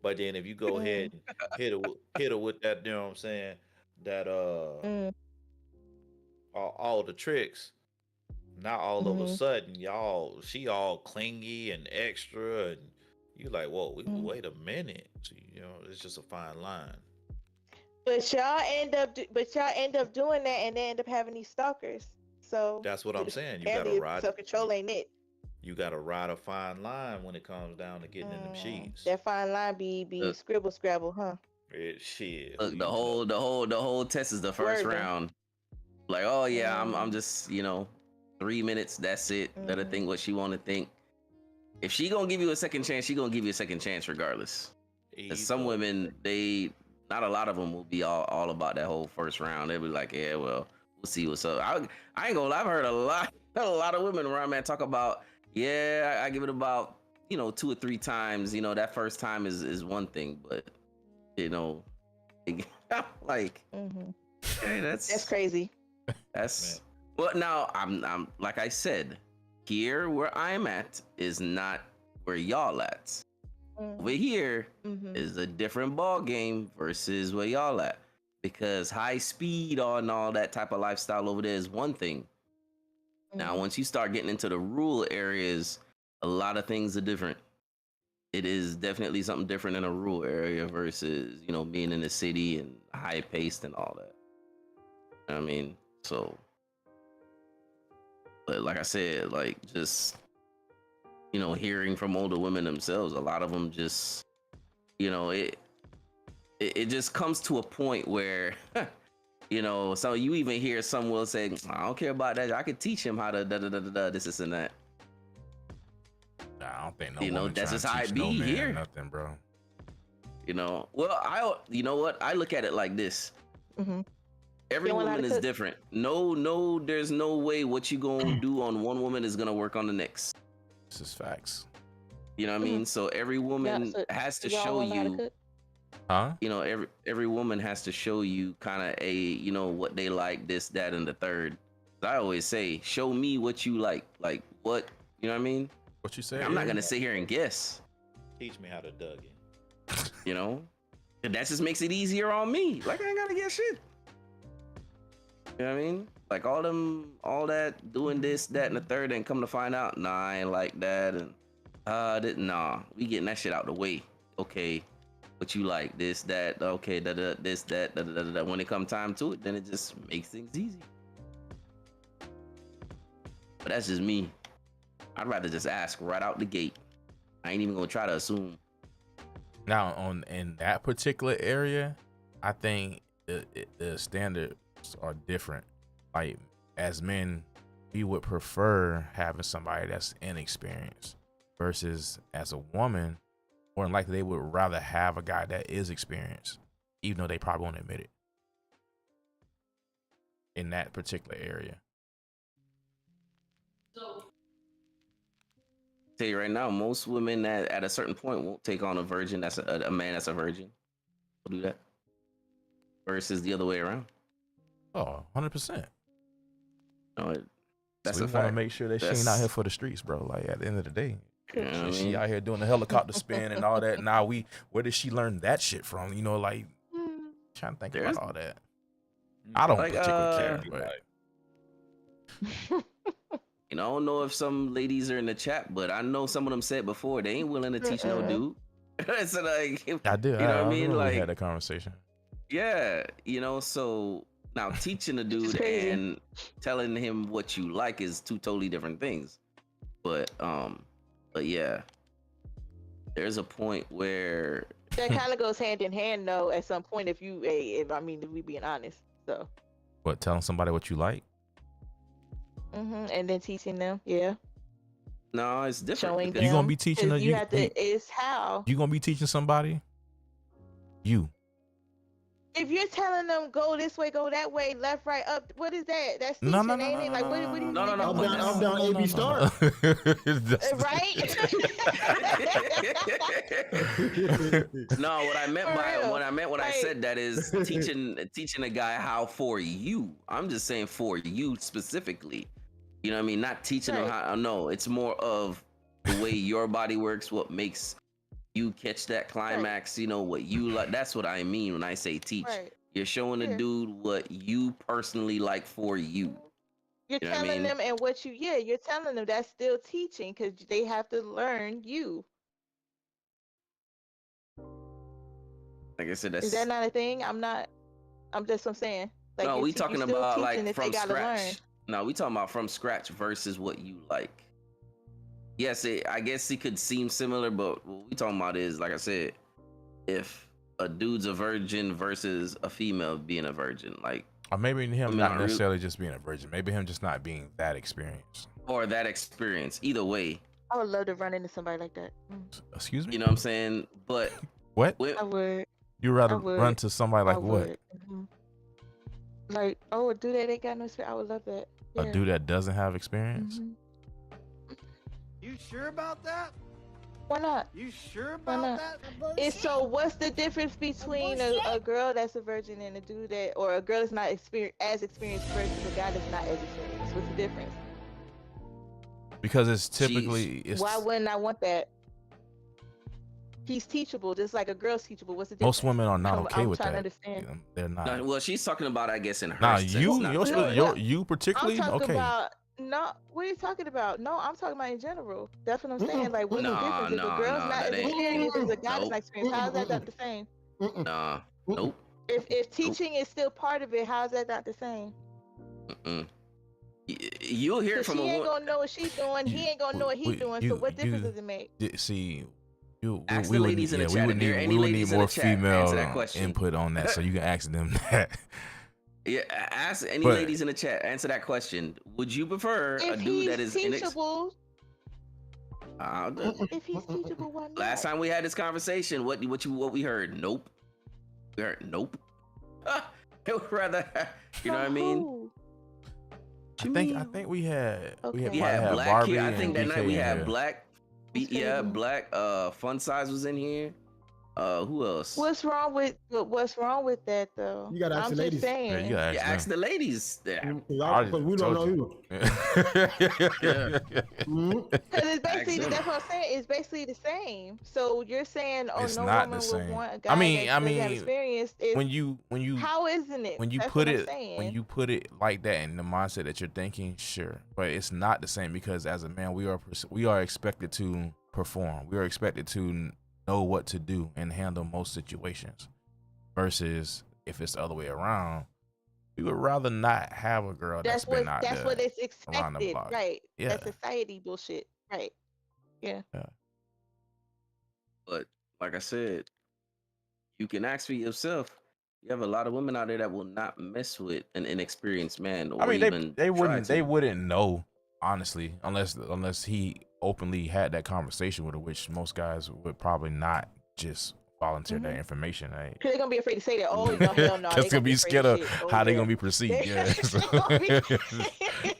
But then if you go Mm. ahead and hit her with that, you know what I'm saying, that Mm. all the tricks, now all of a Mhm. sudden she all clingy and extra and you like, whoa, Mhm. wait a minute. So, you know, it's just a fine line. But y'all end up doing that, and they end up having these stalkers. So That's what I'm saying. You apparently gotta ride self control ain't it. you gotta ride a fine line when it comes down to getting in them sheets. That fine line be Look. scribble scrabble, huh? Shit. Look, who the you whole know? the whole test is the first Word, though. round. Like, oh yeah, I'm Mm. just 3 minutes. That's it. Let her Mm. think what she want to think. If she gonna give you a second chance, she gonna give you a second chance regardless. 'Cause some Either. women, not a lot of them will be all about that whole first round. They'll be like, yeah, well, we'll see what's up. I ain't gonna lie, I've heard a lot of women around, man, talk about, yeah, I give it about 2 or 3 times. That first time is one thing, but like, Mhm. hey, That's crazy. that's well. Now I'm like I said, here where I'm at is not where y'all at. Over here Mhm. is a different ball game versus where y'all at, because high speed and all that type of lifestyle over there is one thing. Now, Mhm. once you start getting into the rural areas, a lot of things are different. It is definitely something different in a rural area versus being in the city and high paced and all that. I mean, so, but like I said, like just hearing from older women themselves, a lot of them just it just comes to a point where so you even hear some will say, I don't care about that, I could teach him how to this and that. Nah, I don't think no woman that's trying just to how teach it no be man here. nothing, bro. Well, I look at it like this. Mhm. Every They want how to woman is cook. different. No, there's no way what you gonna do on one woman is gonna work on the next. This is facts. You know what I mean? So every woman so has to y'all show wanna know how to you, cook? Huh? every woman has to show you kind of what they like, this, that, and the third. I always say, show me what you like what, you know what I mean? What you say? I'm not Aaron? gonna sit here and guess, Teach me how to dug it. and that just makes it easier on me. Like, I ain't gotta guess shit. You know what I mean? Like all that doing this, that, and the third, and come to find out, nah, I ain't like that, and nah, we getting that shit out the way. Okay, what you like, this, that, okay, this, that, da. When it come time to it, then it just makes things easy. But that's just me. I'd rather just ask right out the gate. I ain't even gonna try to assume. Now, in that particular area, I think the standards are different. Like, as men, we would prefer having somebody that's inexperienced versus as a woman, more than likely they would rather have a guy that is experienced, even though they probably won't admit it in that particular area. Tell you right now, most women at a certain point won't take on a virgin that's a man that's a virgin. Will do that. Versus the other way around. Oh, 100%. No, that's So a we want to fact. make sure that she ain't out here for the streets, bro. Like, at the end of the day, You know what I she mean? out here doing the helicopter spin and all that. Now where did she learn that shit from? Like, trying to think There's- about all that. I don't Like, particularly care, but I don't know if some ladies are in the chat, but I know some of them said before they ain't willing to teach no dude. So like, I did. You know what I mean? remember Like, we had that conversation. yeah, so now teaching a dude crazy. and telling him what you like is two totally different things. But yeah, there's a point where That kind of goes hand in hand, though. At some point, if we being honest, so What, telling somebody what you like? And then teaching them, yeah, No, it's different. showing because- You gonna them, be teaching 'cause a you you, have to. It's how. you gonna be teaching somebody? You. If you're telling them go this way, go that way, left, right, up, what is that? That's teaching, No, no, ain't no, it? no, Like, no, what no, do you no, mean? no, I'm no, down, no, I'm down no, AB Start. No, what I meant For by real. what I meant when I Like- said that is teaching a guy how for you. I'm just saying for you specifically. You know what I mean? Not teaching them Right. how. No, it's more of the way your body works. What makes you catch that climax? You know what you like. That's what I mean when I say teach. Right. You're showing Yeah. a dude what you personally like for you. You're You know what I telling mean? them, and what you, yeah, you're telling them that's still teaching because they have to learn you. Like I said, Is that's that not a thing? I'm just what I'm saying. Like, no. you're We te- you're talking still about teaching like if they from gotta scratch. learn. No, we talking about from scratch versus what you like. Yes, I guess it could seem similar, but what we talking about is, like I said, if a dude's a virgin versus a female being a virgin, like, Or maybe him I mean, not I really- necessarily just being a virgin. Maybe him just not being that experienced. or that experience. Either way, I would love to run into somebody like that. Excuse me? you know what I'm saying? But What? I would. You rather I would. run to somebody like I what? would. Like, oh, a dude that ain't got no experience. I would love that. A Yeah. dude that doesn't have experience? Mhm. You sure about that? Why not? You sure Why about not? that? It's so. What's the difference between a girl that's a virgin and a dude that, or a girl that's not as experienced versus a guy that's not as experienced? What's the difference? Because it's typically it's Why wouldn't I want that? He's teachable, just like a girl's teachable. What's the difference? most women are not I'm- okay I'm with trying that. to understand. They're not. no, well, she's talking about, I guess, in her Nah, sense, you not your, the No, guy. your no. you I'm particularly talking okay. about no. What are you talking about? No, I'm talking about in general. That's what I'm saying. Like, what's the difference? If a girl's not that as ain't- experienced as a guy that's Nope. not experienced, how is that not the same? Nah, nope. If teaching is still part of it, how is that not the same? Mm-mm. You'll hear it 'Cause from she a ain't woman. gonna know what she's doing. He ain't gonna know what he's doing. So what difference does it make? See, you Ask we the would ladies in yeah, the we chat would if there need are any we would need ladies in more the chat. Answer female that question. input on that, so you can ask them that. Yeah, ask any But- ladies in the chat. Answer that question. Would you prefer a If dude that he's is teachable, inex- if he's teachable, why not? Last time we had this conversation, what we heard? Nope. We heard nope. It would rather, you know what I mean? Who? I think we had Okay. we We had, had Black Barbie here. I and think that BK night we in had here. Black. That's Yeah, crazy. Black. Fun Size was in here. Who else? What's wrong with that though? You gotta ask I'm the just ladies. saying. Yeah, you gotta Yeah, ask ask the ladies. Yeah. Because we don't know you. Yeah. Mhm. Because it's basically Accent. that's what I'm saying. It's basically the same. So you're saying, oh, It's no not woman the would same. want a I guy mean- that I doesn't have mean, experience. It's, when you how isn't it? when you That's put what I'm it saying. when you put it like that in the mindset that you're thinking, sure, but it's not the same because as a man we are expected to perform. We are expected to know what to do and handle most situations. Versus if it's the other way around, we would rather not have a girl that's been out that's there. what it's around the expected, block. right? Yeah. That's society bullshit, right? Yeah. But like I said, you can ask for yourself. You have a lot of women out there that will not mess with an inexperienced man. Or I mean, even they try to. wouldn't know honestly unless he openly had that conversation with her, which most guys would probably not just volunteer that information. Right? Because they're gonna be afraid to say that. Oh, no, hell no. Because They gonna be afraid scared of shit. Oh, how they yeah. gonna be perceived. They- Yeah. they gonna be-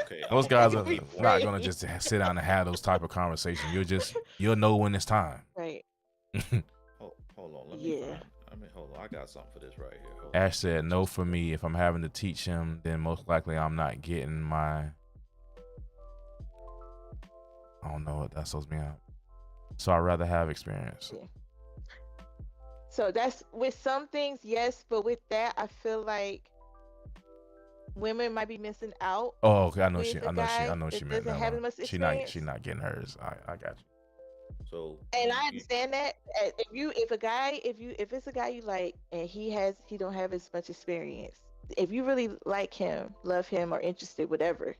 Okay. Most guys are be not gonna afraid. just sit down and have those type of conversations. You'll know when it's time. Right. Hold on. Let Yeah. me hold on. I got something for this right here. Hold on. Ash said no for me. If I'm having to teach him, then most likely I'm not getting my. I don't know what that supposed to mean. So I'd rather have experience. So that's with some things, yes, but with that, I feel like women might be missing out. Oh, okay. I know with she. a I know she. I guy know she that meant doesn't that have one. much She not. experience. She not getting hers. I got you. So And I understand that. If it's a guy you like and he don't have as much experience, if you really like him, love him, or interested, whatever,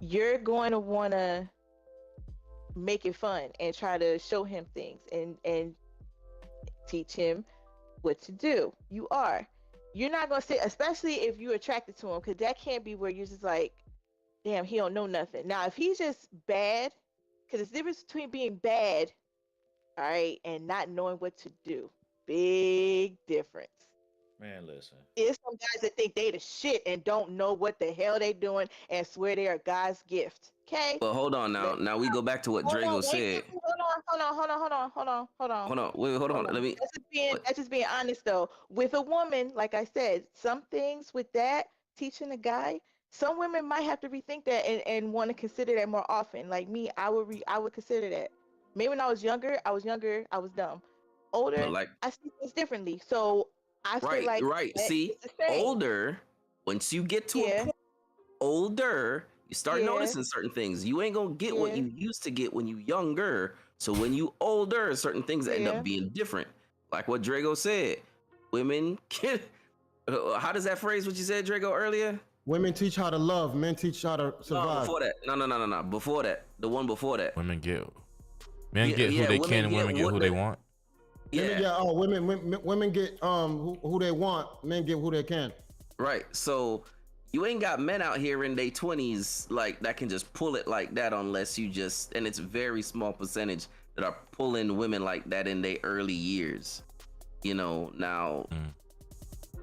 you're going to want to make it fun and try to show him things and teach him what to do. You're not going to sit, especially if you're attracted to him, because that can't be where you're just like, damn, he don't know nothing. Now, if he's just bad, because there's a difference between being bad, all right, and not knowing what to do. Big difference. Man, listen. There's some guys that think they the shit and don't know what the hell they doing and swear they are God's gift. Okay? But hold on now. Now we go back to what Hold Drago on, said. hold on. Hold on. Let me. That's just being honest though. With a woman, like I said, some things with that, teaching a guy, some women might have to rethink that and want to consider that more often. Like me, I would consider that. Maybe when I was younger, I was dumb. Older, But like, I see things differently. So I feel like right. that See, is the same. older. Once you get to a Yeah. point, older, you start Yeah. noticing certain things. You ain't gonna get what Yeah. you used to get when you younger. So when you older, certain things end Yeah. up being different. Like what Drago said, women can. How does that phrase? What you said, Drago, earlier? Women teach how to love, men teach how to No, survive. before that. No. Before that, the one before that. Men get who Yeah, they yeah, can, women and women get get what who they they- want. Yeah. Women get who they want, men get who they can. Right. So you ain't got men out here in their 20s like that can just pull it like that unless you just, and it's very small percentage that are pulling women like that in their early years. You know, now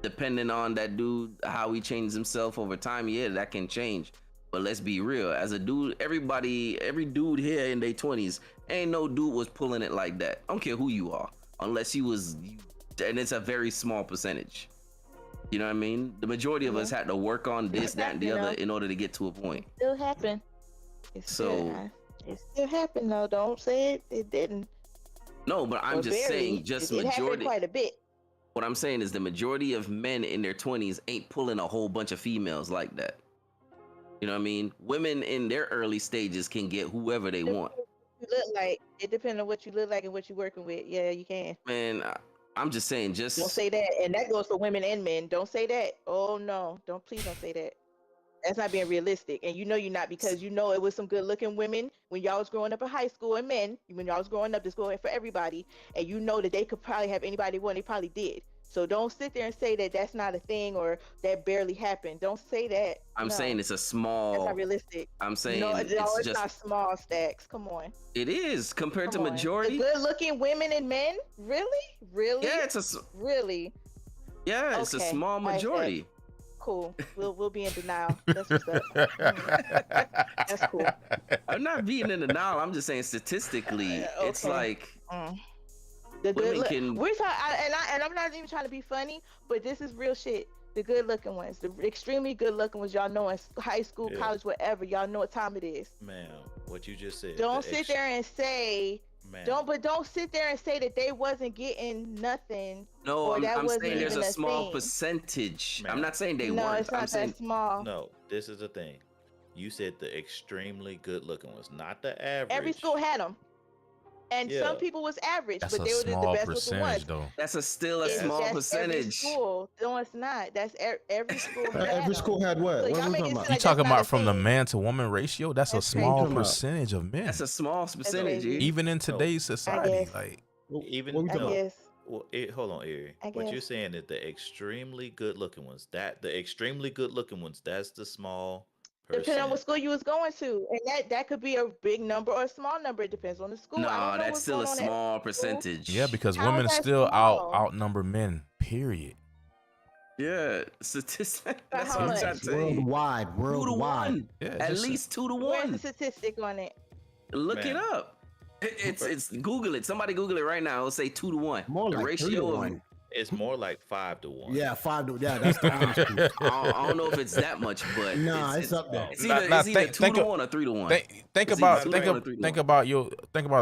depending on that dude, how he changes himself over time, yeah, that can change. But let's be real, as a dude, every dude here in their 20s, ain't no dude was pulling it like that. I don't care who you are, unless you was, and it's a very small percentage. You know what I mean? The majority of us had to work on this, that, and the other in order to get to a point. Still happen. It still happened though. Don't say it didn't. No, but I'm Or just barely. saying, just it happened majority. quite a bit. What I'm saying is the majority of men in their 20s ain't pulling a whole bunch of females like that. You know what I mean? Women in their early stages can get whoever they want. You look like it depends on what you look like and what you're working with. Yeah, you can. Man, I'm just saying, Don't say that, and that goes for women and men. Don't say that. Oh no, please don't say that. That's not being realistic, and you know you're not, because you know it was some good-looking women when y'all was growing up in high school, and men when y'all was growing up, this going for everybody, and you know that they could probably have anybody they want. They probably did. So don't sit there and say that that's not a thing or that barely happened. Don't say that. I'm No, saying it's a small. that's not realistic. I'm saying No, it's it's just. not small, Stacks. Come on. It is compared Come to on. majority. The good-looking women and men, really? Yeah, it's really. It's a Okay, small I bet. majority. Cool. We'll be in denial. That's what's up. That's cool. I'm not being in denial. I'm just saying statistically, it's Okay. like The good women look. can. We're talking, and I'm not even trying to be funny, but this is real shit. The good looking ones, the extremely good looking ones, y'all know in high school, Yeah. college, whatever, y'all know what time it is. Ma'am, what you just said. Don't the sit there and say Man. don't sit there and say that they wasn't getting nothing. No, or that I'm wasn't saying there's even a small thing. percentage. Man. I'm not saying they No, weren't. it's not I'm saying that small. No, this is the thing. You said the extremely good looking ones, not the average. Every school had them, and Yeah. some people was average, That's but a they were the small best looking percentage, ones. though. that's still a It's small just every percentage. school. No, it's not. That's every school. Had Every 'em. school had what? So What y'all are we make it talking seem about? You like talking that's not about a from the thing. man to woman ratio? That's a That's small crazy. percentage of men. That's a small percentage. crazy. E. Even in today's society, guess. like Even What we I talking about? guess. Well, hold on, Erie. I What you're guess. saying is the extremely good looking ones. The extremely good looking ones. That's the small Depending on what percent. school you was going to, and that could be a big number or a small number. It depends on the school. I No, don't know that's what's still a going on at small school. percentage. yeah, because How women is that still small? outnumber men. Period. Yeah, statistic. By That's how what I'm much? trying to tell you. Worldwide, 2 to worldwide. 1. Yeah, At just- least 2 to Where's 1. the statistic on it? Look it Man. up. It's Google it. Somebody Google it right now. It'll say 2 to 1. More The like 3 to ratio of 1. It's more like 5 to 1. Yeah, 5 to that's the honest truth. I don't know if it's that much, but Nah, it's up there. It's either, Now, it's either think- 2 think to of- 1 or 3 to 1. Think It's about either 2 think to 1 or of 3 to think 1. about a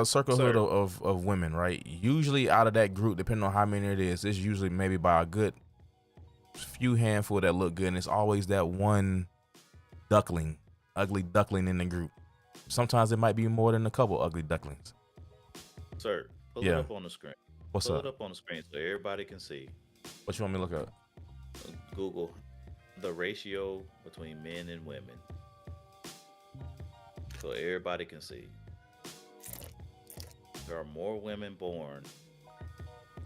circlehood Sir. of women, right? Usually out of that group, depending on how many it is, it's usually maybe by a good few handful that look good, and it's always that one ugly duckling in the group. Sometimes it might be more than a couple ugly ducklings. Sir, pull Yeah. it up on the screen. What's pull up? it up on the screen so everybody can see. What you want me to look at? Google the ratio between men and women. So everybody can see. There are more women born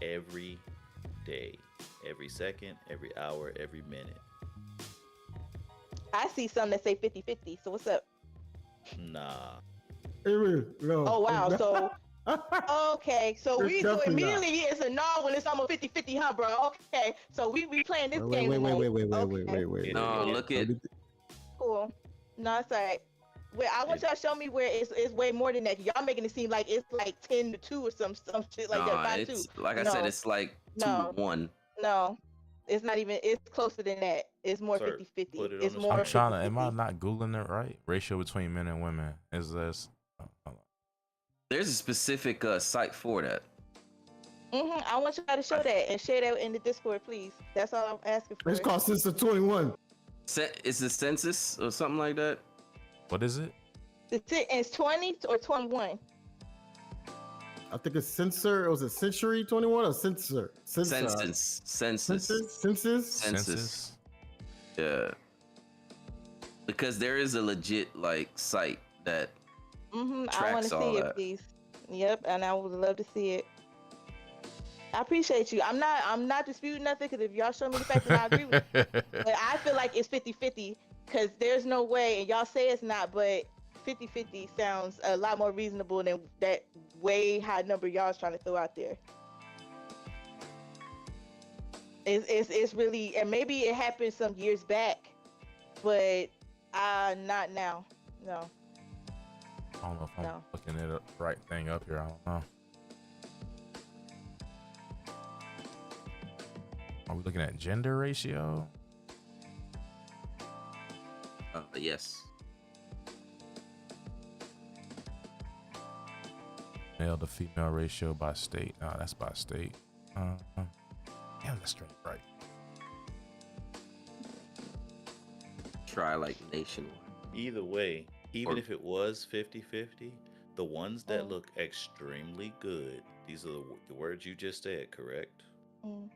every day, every second, every hour, every minute. I see some that say 50-50. So what's up? Nah. No. Oh wow. So okay. So It's so definitely immediately it's a no when it's almost 50-50, huh, bro? Okay. So we playing this Wait, game wait, wait, tonight. wait, wait, Okay. wait, wait. No, look at Cool. No, it's alright. Wait, I want y'all to show me where it's way more than that. Y'all making it seem like it's like 10-2 or some shit like that. nah, 5-2. it's like I said, it's like 2-1. No, it's not even. It's closer than that. It's more Sir, 50-50. put it on It's the more. I'm trying to. Am I 50-50. not googling it right? Ratio between men and women is this? There's a specific site for that. I want y'all to show that and share that in the Discord, please. That's all I'm asking for. It's called Census 21. It's the census or something like that. What is it? It's 20 or 21. I think it's censor. It was a century 21 or censor. Census. Census. Yeah. Because there is a legit like site that I want tracks to all see it, that. please. Yep, and I would love to see it. I appreciate you. I'm not disputing nothing because if y'all show me the fact that I agree with you, but I feel like it's 50-50 because there's no way, and y'all say it's not, but 50-50 sounds a lot more reasonable than that way high number y'all's trying to throw out there. It's really, and maybe it happened some years back, but not now. No. I don't know if I'm No. looking at the right thing up here. I don't know. Are we looking at gender ratio? Yes. Male to female ratio by state. Oh, that's by state. Damn, that's straight right. Try like nationwide. Either way, even Or- if it was 50-50, the ones that look extremely good, these are the words you just said, correct? Mm.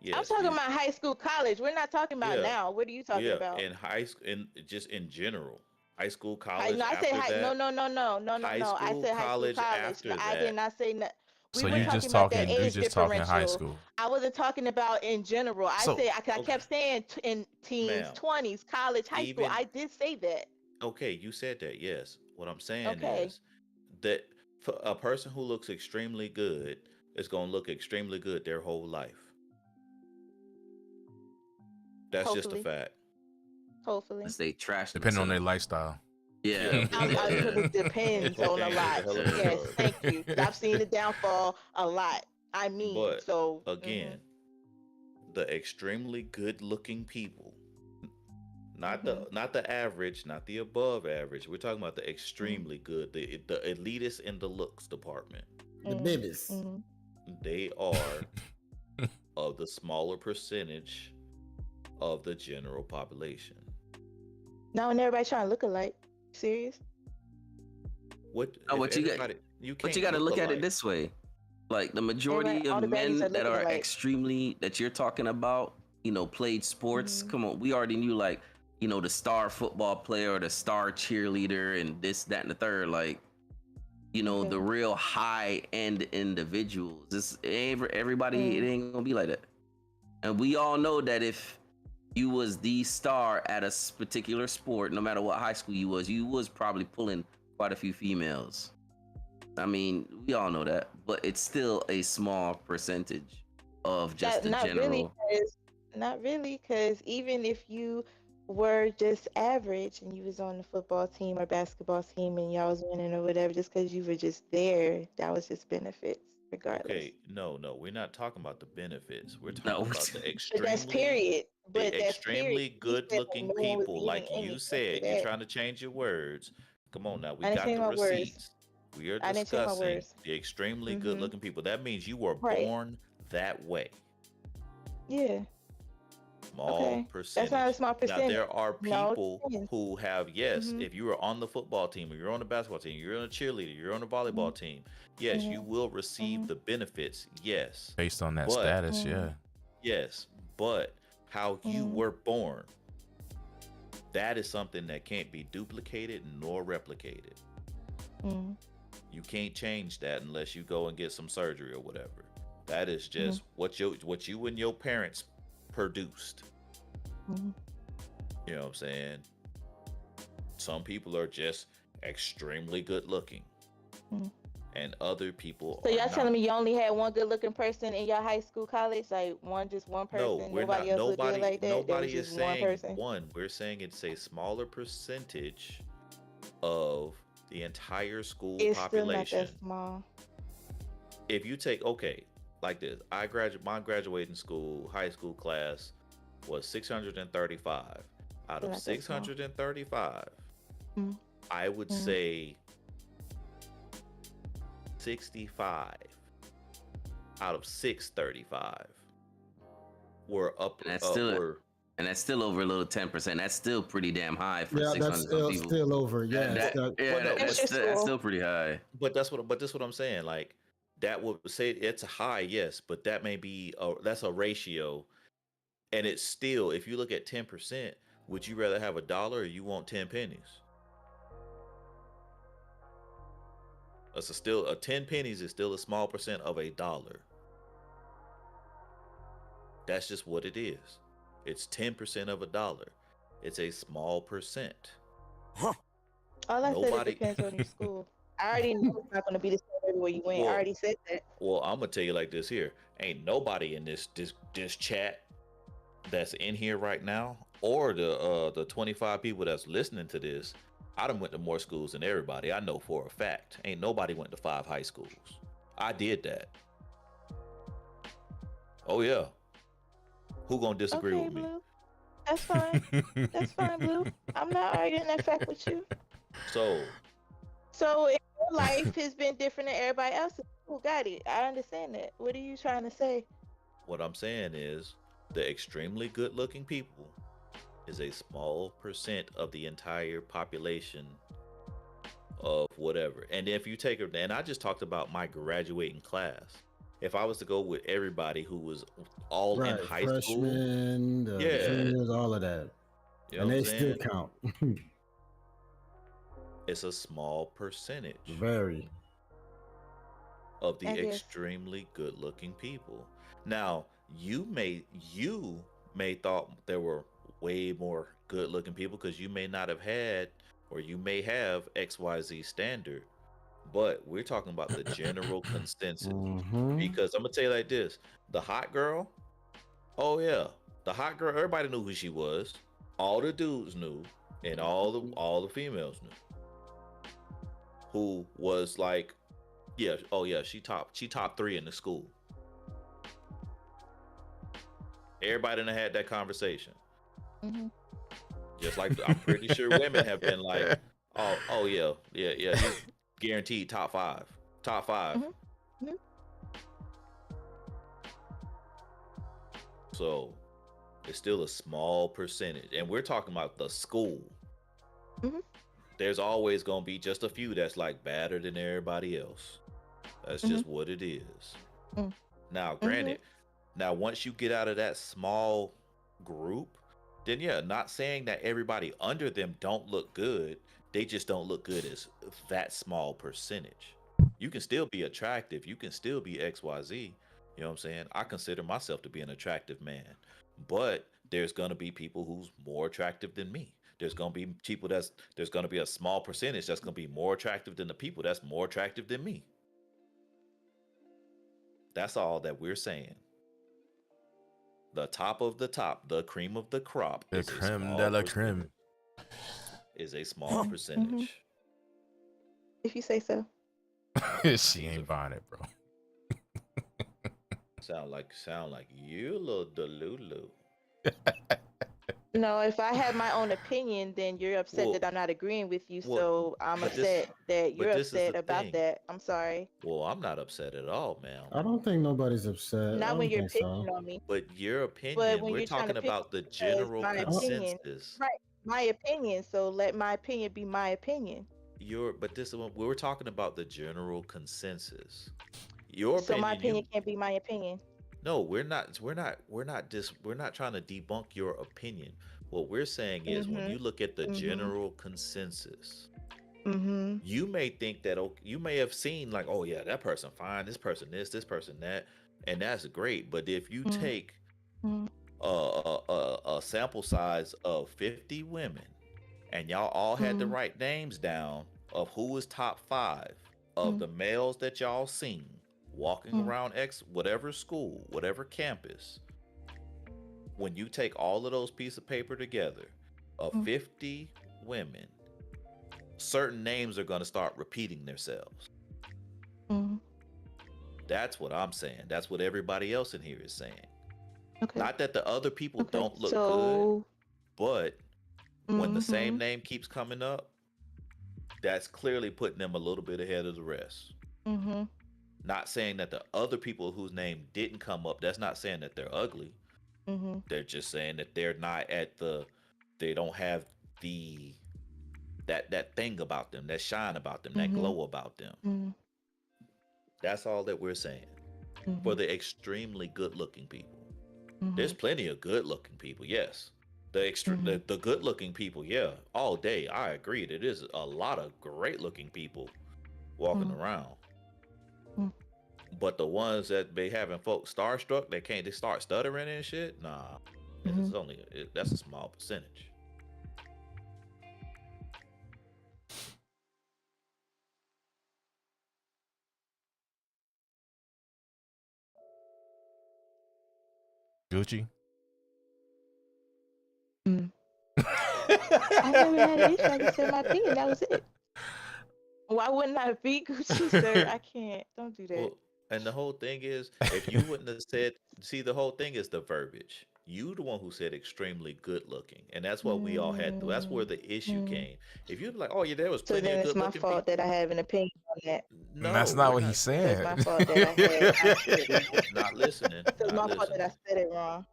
Yes. I'm talking about high school, college. We're not talking about Yeah. now. What are you talking about? In high school, just in general, high school, I college. said after high. that, No. High I school, said high college, school, college. after I that. did not say no. We So were you talking just about talking. that You age just talking high differential. school. I wasn't talking about in general. I So- said I kept saying in teens, Ma'am, 20s, college, high school. even- I did say that. Okay, you said that. Yes. What I'm saying Okay. is that for a person who looks extremely good is going to look extremely good their whole life. That's just a Hopefully. fact. Hopefully. As they trash Depending on their themselves. lifestyle. Yeah. It depends on a Okay, lot. hell of a Yes, story. thank you. I've seen the downfall a lot. I mean, But so again, the extremely good-looking people, not the average, not the above average. We're talking about the extremely good, the elitists in the looks department. The babies. They are of the smaller percentage of the general population. now and everybody trying to look alike. Serious? What? No, if but you got, everybody- but you got to look at it this way. Like the majority Everybody- all of the men baddies are that looking are alike. extremely that you're talking about, played sports. Come on, we already knew like, the star football player or the star cheerleader and this, that, and the third. Like, the real high end individuals. This everybody. It ain't gonna be like that. And we all know that if you was the star at a particular sport, no matter what high school you was probably pulling quite a few females. I mean, we all know that, but it's still a small percentage of just the general. Not really, because even if you were just average and you was on the football team or basketball team and y'all was winning or whatever, just because you were just there, that was just benefits regardless. Okay, no, we're not talking about the benefits. We're No. talking about the But extremely, that's period. But the that's extremely period. You said that good-looking no one was people, giving like any you attention said. to You're that. trying to change your words. Come on now, we I didn't got change the my words. receipts. We are I didn't change my discussing words. the extremely good-looking people. That means you were Right. born that way. Yeah. Small Okay. percentage. That's not a small Now percentage. there are No, it people depends. who have, yes, Mhm. if you were on the football team, or you're on the basketball team, you're on a cheerleader, you're on a volleyball team, yes, you will receive the benefits, yes. Based on that But- status, yeah. Yes, but how you were born, that is something that can't be duplicated nor replicated. You can't change that unless you go and get some surgery or whatever. That is just what you and your parents produced. You know what I'm saying? Some people are just extremely good looking, Mhm. and other people So are y'all not. telling me you only had one good looking person in your high school, college, like just one No, person, we're nobody not. else looked good like that. There was Nobody is just one saying person. one. We're saying it's a smaller percentage of the entire school It's still not population. that small. If you take like this, my graduating school high school class was 635. Out Still of not that small. 635, Mhm. I would Mhm. say 65 out of 635 were up. And that's still Were and that's still over a little 10%. That's still pretty damn high for Yeah, 600 that's some still, people. still over. Yeah, That, it's not- yeah, no, that's, Extra that's school. still pretty high. but that's what I'm saying. Like that would say it's high, yes, but that may be that's a ratio, and it's still, if you look at 10%, would you rather have $1 or you want 10 pennies? That's still 10 pennies is still a small percent of $1. That's just what it is. It's 10% of $1. It's a small percent. All I said Nobody- it depends on your school. I already know it's not going to be the same everywhere you went. I Well- already said that. Well, I'm gonna tell you like this here. Ain't nobody in this chat that's in here right now, or the 25 people that's listening to this. I done went to more schools than everybody. I know for a fact. Ain't nobody went to 5 high schools. I did that. Oh yeah. Who gonna disagree Okay, with me? Blue. That's fine. That's fine, Blue. I'm not arguing that fact with you. So So if your life has been different than everybody else's, who got it? I understand that. What are you trying to say? what I'm saying is the extremely good looking people is a small percent of the entire population of whatever. And if you take and I just talked about my graduating class. If I was to go with everybody who was all right, in high school, freshmen, the Yeah. juniors, all of that, you know and what they I'm still saying? count. It's a small percentage Very. of the I guess. extremely good looking people. Now, you may thought there were way more good looking people because you may not have had, or you may have XYZ standard, but we're talking about the general consensus. Mhm. Because I'm gonna tell you like this: the hot girl, oh yeah, the hot girl, everybody knew who she was. All the dudes knew, and all the females knew. Who was like, yeah, oh yeah, she top 3 in the school. Everybody done had that conversation. Mhm. Just like I'm pretty sure women have been like, oh yeah, he's guaranteed top 5. Mhm. Mhm. So it's still a small percentage, and we're talking about the school. Mhm. There's always gonna be just a few that's like better than everybody else. That's just what it is. Mm. Now, granted, now once you get out of that small group, then yeah, not saying that everybody under them don't look good. They just don't look good as that small percentage. You can still be attractive. You can still be XYZ. You know what I'm saying? I consider myself to be an attractive man, but there's gonna be people who's more attractive than me. There's gonna be people there's gonna be a small percentage that's gonna be more attractive than the people that's more attractive than me. That's all that we're saying. The top of the top, the cream of the crop, The is a creme small de la percentage. creme. Is a small percentage. If you say so. She ain't buying it, bro. Sound like you little delulu. No, if I have my own opinion, then you're upset Well- that I'm not agreeing with you. well, So I'm but this- upset that but you're this is upset the about thing. that. I'm sorry. Well, I'm not upset at all, man. I don't think nobody's upset. I Not when don't you're think picking so. on me. But your opinion, when we're you're trying to talking pick about the because general my opinion- consensus. Right. My opinion. So let my opinion be my opinion. But this is what we were talking about, the general consensus. Your So my opinion, opinion can't be my opinion. no, we're not trying to debunk your opinion. What we're saying is when you look at the general consensus, Mm-hmm. you may think that you may have seen like, oh yeah, that person fine, this person this person that, and that's great. But if you take a sample size of 50 women, and y'all all had to Mhm. write names down of who was top 5 of Mhm. the males that y'all seen walking Mhm. around whatever school, whatever campus, when you take all of those pieces of paper together of Mhm. 50 women, certain names are going to start repeating themselves. Mhm. That's what I'm saying. That's what everybody else in here is saying. Okay. Not that the other people Okay. don't look good, So. but when the same Mhm. name keeps coming up, that's clearly putting them a little bit ahead of the rest. Mhm. Not saying that the other people whose name didn't come up, that's not saying that they're ugly. Mhm. They're just saying that they're not they don't have the that thing about them, that shine about them, that Mhm. glow about them. Mhm. That's all that we're saying. For Mhm. the extremely good-looking people. There's Mhm. plenty of good-looking people, yes. Mhm. The good-looking people, yeah, all day. I agree. It is a lot of great-looking people walking Mhm. around. Mhm. But the ones that be having folks starstruck, they start stuttering and shit. Nah, Mhm. that's a small percentage. Gucci. Mm. I never had an issue. I just said my opinion. That was it. Why wouldn't I be Gucci, sir? I can't. Don't do that. Well, and the whole thing is, if you wouldn't have said, see, the whole thing is the verbiage. You the one who said extremely good looking, and that's what we all had. That's where the issue Mm. came. If you'd be like, oh yeah, there was So plenty then of it's good my looking fault that I people. have an opinion on that. And that's No, not we're what he's not saying. So it's saying. my fault that I had. Not listening. So it's Not my fault that listening. I said it wrong.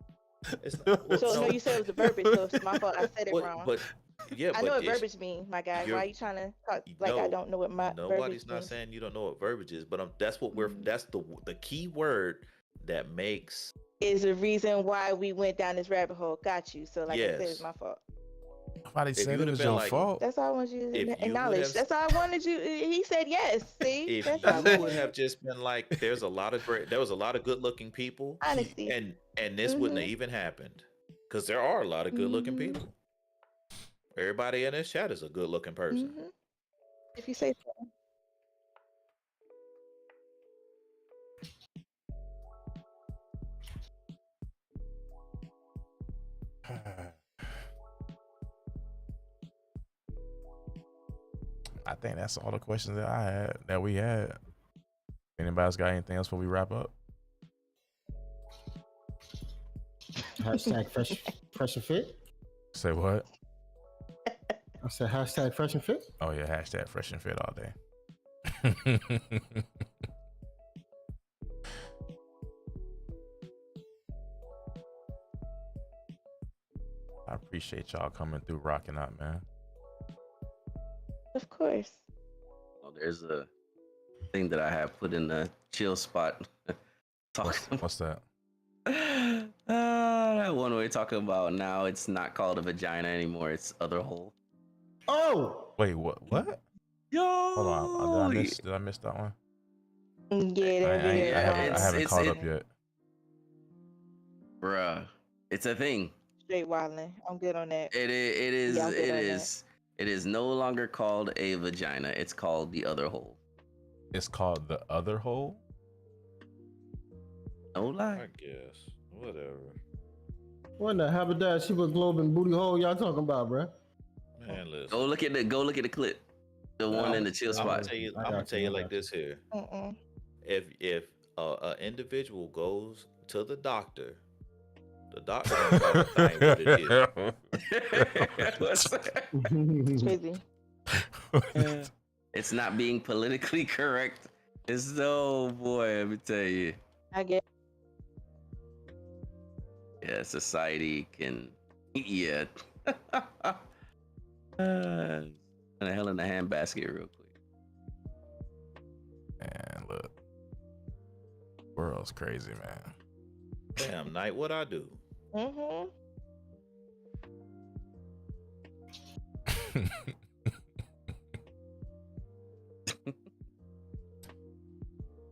It's not, well, So no, no, you said it was the verbiage. So it's my fault I said it wrong. but yeah, I know but what verbiage means, my guy. you're Why are you trying to talk like I no, don't know what my verbiage nobody's not means? saying you don't know what verbiage is, but that's what Mm. that's the key word that makes Is the reason why we went down this rabbit hole. Got you. So like I said, it's yes. my fault. Nobody If said you it would have was been your like, fault. That's all I want you if to you would acknowledge. have That's all I wanted you. He said yes. See, if that's all I you would wanted. have just been like, there was a lot of good looking people, Honesty. and this wouldn't have even happened, because there are a lot of good looking Mhm. people. Everybody in this chat is a good looking person. Mhm. If you say so. I think that's all the questions that we had. Anybody's got anything else before we wrap up? Hashtag fresh and fit. Say what? I said hashtag fresh and fit. Oh yeah, hashtag fresh and fit all day. I appreciate y'all coming through, rocking out, man. Of course. Well, there's a thing that I have put in the chill spot. What's that? That one we're talking about now. It's not called a vagina anymore. It's other hole. Oh, Wait, what? What? Yo, Hold on. Did I miss that one? Yeah, that video. I haven't caught up yet. Bruh, it's a thing. Straight wildin'. I'm good on that. It is. Yeah, I'm good It on that. is. It is no longer called a vagina. It's called the other hole. It's called the other hole. No lie. I guess whatever. what in the haberdasher globe and booty hole y'all talking about, bruh? Man, listen. Go look at the clip. The one in the chill I'm spot. I'm gonna tell you like this here. If an individual goes to the doctor gonna try to find what it is. It's busy. It's not being politically correct. It's oh boy, let me tell you. I get. Yeah, society can. Yeah. And a hell in the handbasket real quick. Man, look, world's crazy, man. Damn, Knight, what I do? Mhm.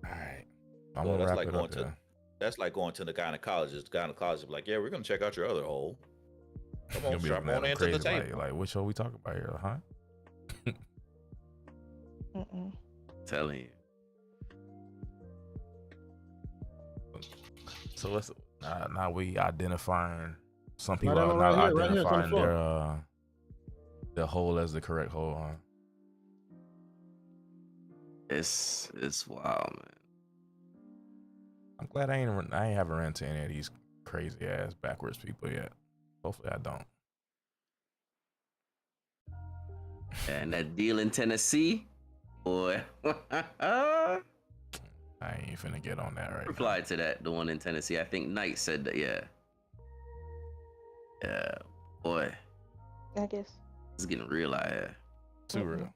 All right, I'm Well, gonna that's wrap like it going up. to that's like going to the gynecologist. The gynecologist be like, yeah, we're gonna check out your other hole. Come You'll on, be strap looking at on them into the crazy, table. like, what show we talking about here, huh? Mm-mm. Telling you. So let's now we identifying some Right people are on, not right here, right here, it's on the identifying floor. their hole as the correct hole, huh? It's wild, man. I'm glad I ain't haven't ran into any of these crazy ass backwards people yet. Hopefully I don't. And that deal in Tennessee, boy. I ain't finna get on that right Reply to that, the one in Tennessee. I think Knight said that, yeah. Yeah, boy. I guess. It's getting real out here. Too real.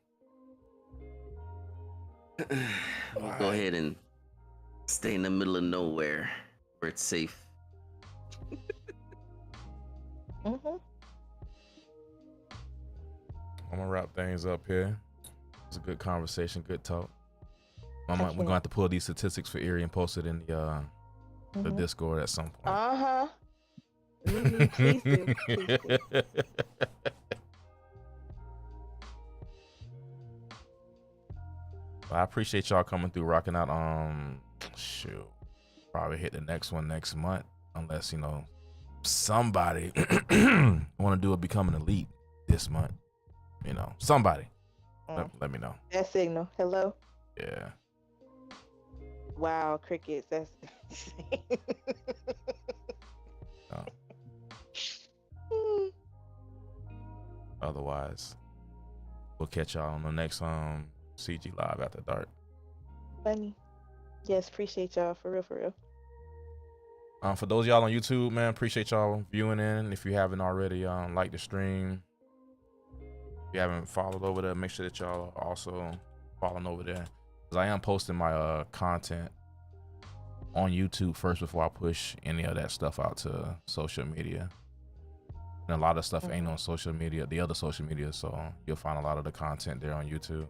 We'll go ahead and stay in the middle of nowhere where it's safe. Mm-hmm. I'm gonna wrap things up here. It's a good conversation, good talk. We're Okay. gonna have to pull these statistics for Erie and post it in the Mhm. Discord at some point. Uh-huh. Mhm, please do. Please do. I appreciate y'all coming through, rocking out. Shoot, probably hit the next one next month, unless somebody want to do a becoming elite this month. Somebody. Let me know. That signal. Hello. Yeah. Wow, crickets. That's Oh. Mm. Otherwise, we'll catch y'all on the next CG Live After Dark. Funny. Yes, appreciate y'all for real, for real. For those of y'all on YouTube, man, appreciate y'all viewing in. If you haven't already, like the stream. If you haven't followed over there, make sure that y'all are also following over there. Because I am posting my content on YouTube first before I push any of that stuff out to social media. And a lot of stuff ain't on social media, the other social media, so you'll find a lot of the content there on YouTube.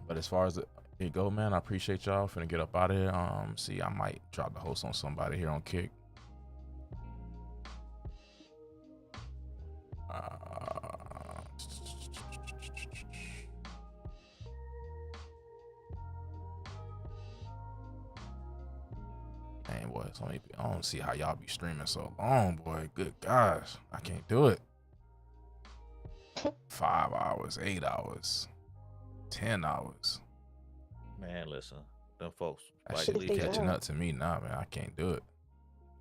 But as far as it go, man, I appreciate y'all. Finna get up out of here. See, I might drop the host on somebody here on Kick. Dang, boy, it's only, I don't see how y'all be streaming so long, boy. Good gosh, I can't do it. 5 hours, 8 hours, 10 hours. Man, listen, them folks That like shit be leave catching it. up to me now, man. I can't do it.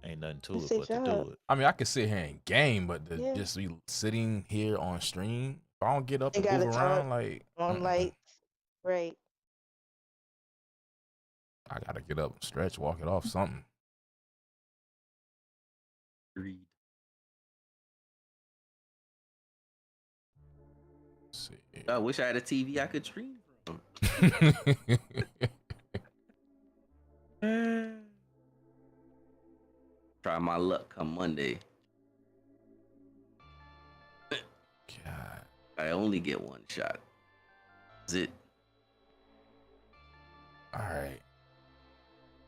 Ain't nothing to That's it their but to job. do it. I mean, I could sit here and game, but to Yeah. just be sitting here on stream, if I don't get up They and move gotta around, talk like, on lights. Right. I gotta get up, stretch, walk it off, something. Agreed. Let's see. I wish I had a TV I could stream from. Try my luck come Monday. God. I only get one shot. Is it? All right.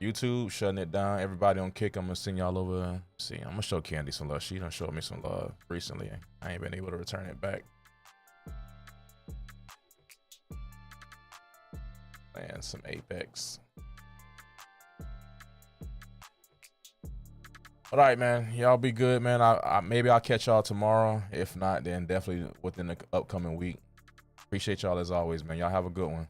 YouTube shutting it down. Everybody on Kick, I'm gonna send y'all over. See, I'm gonna show Candy some love. She done showed me some love recently. I ain't been able to return it back. And some Apex. All right, man. Y'all be good, man. I maybe I'll catch y'all tomorrow. If not, then definitely within the upcoming week. Appreciate y'all as always, man. Y'all have a good one.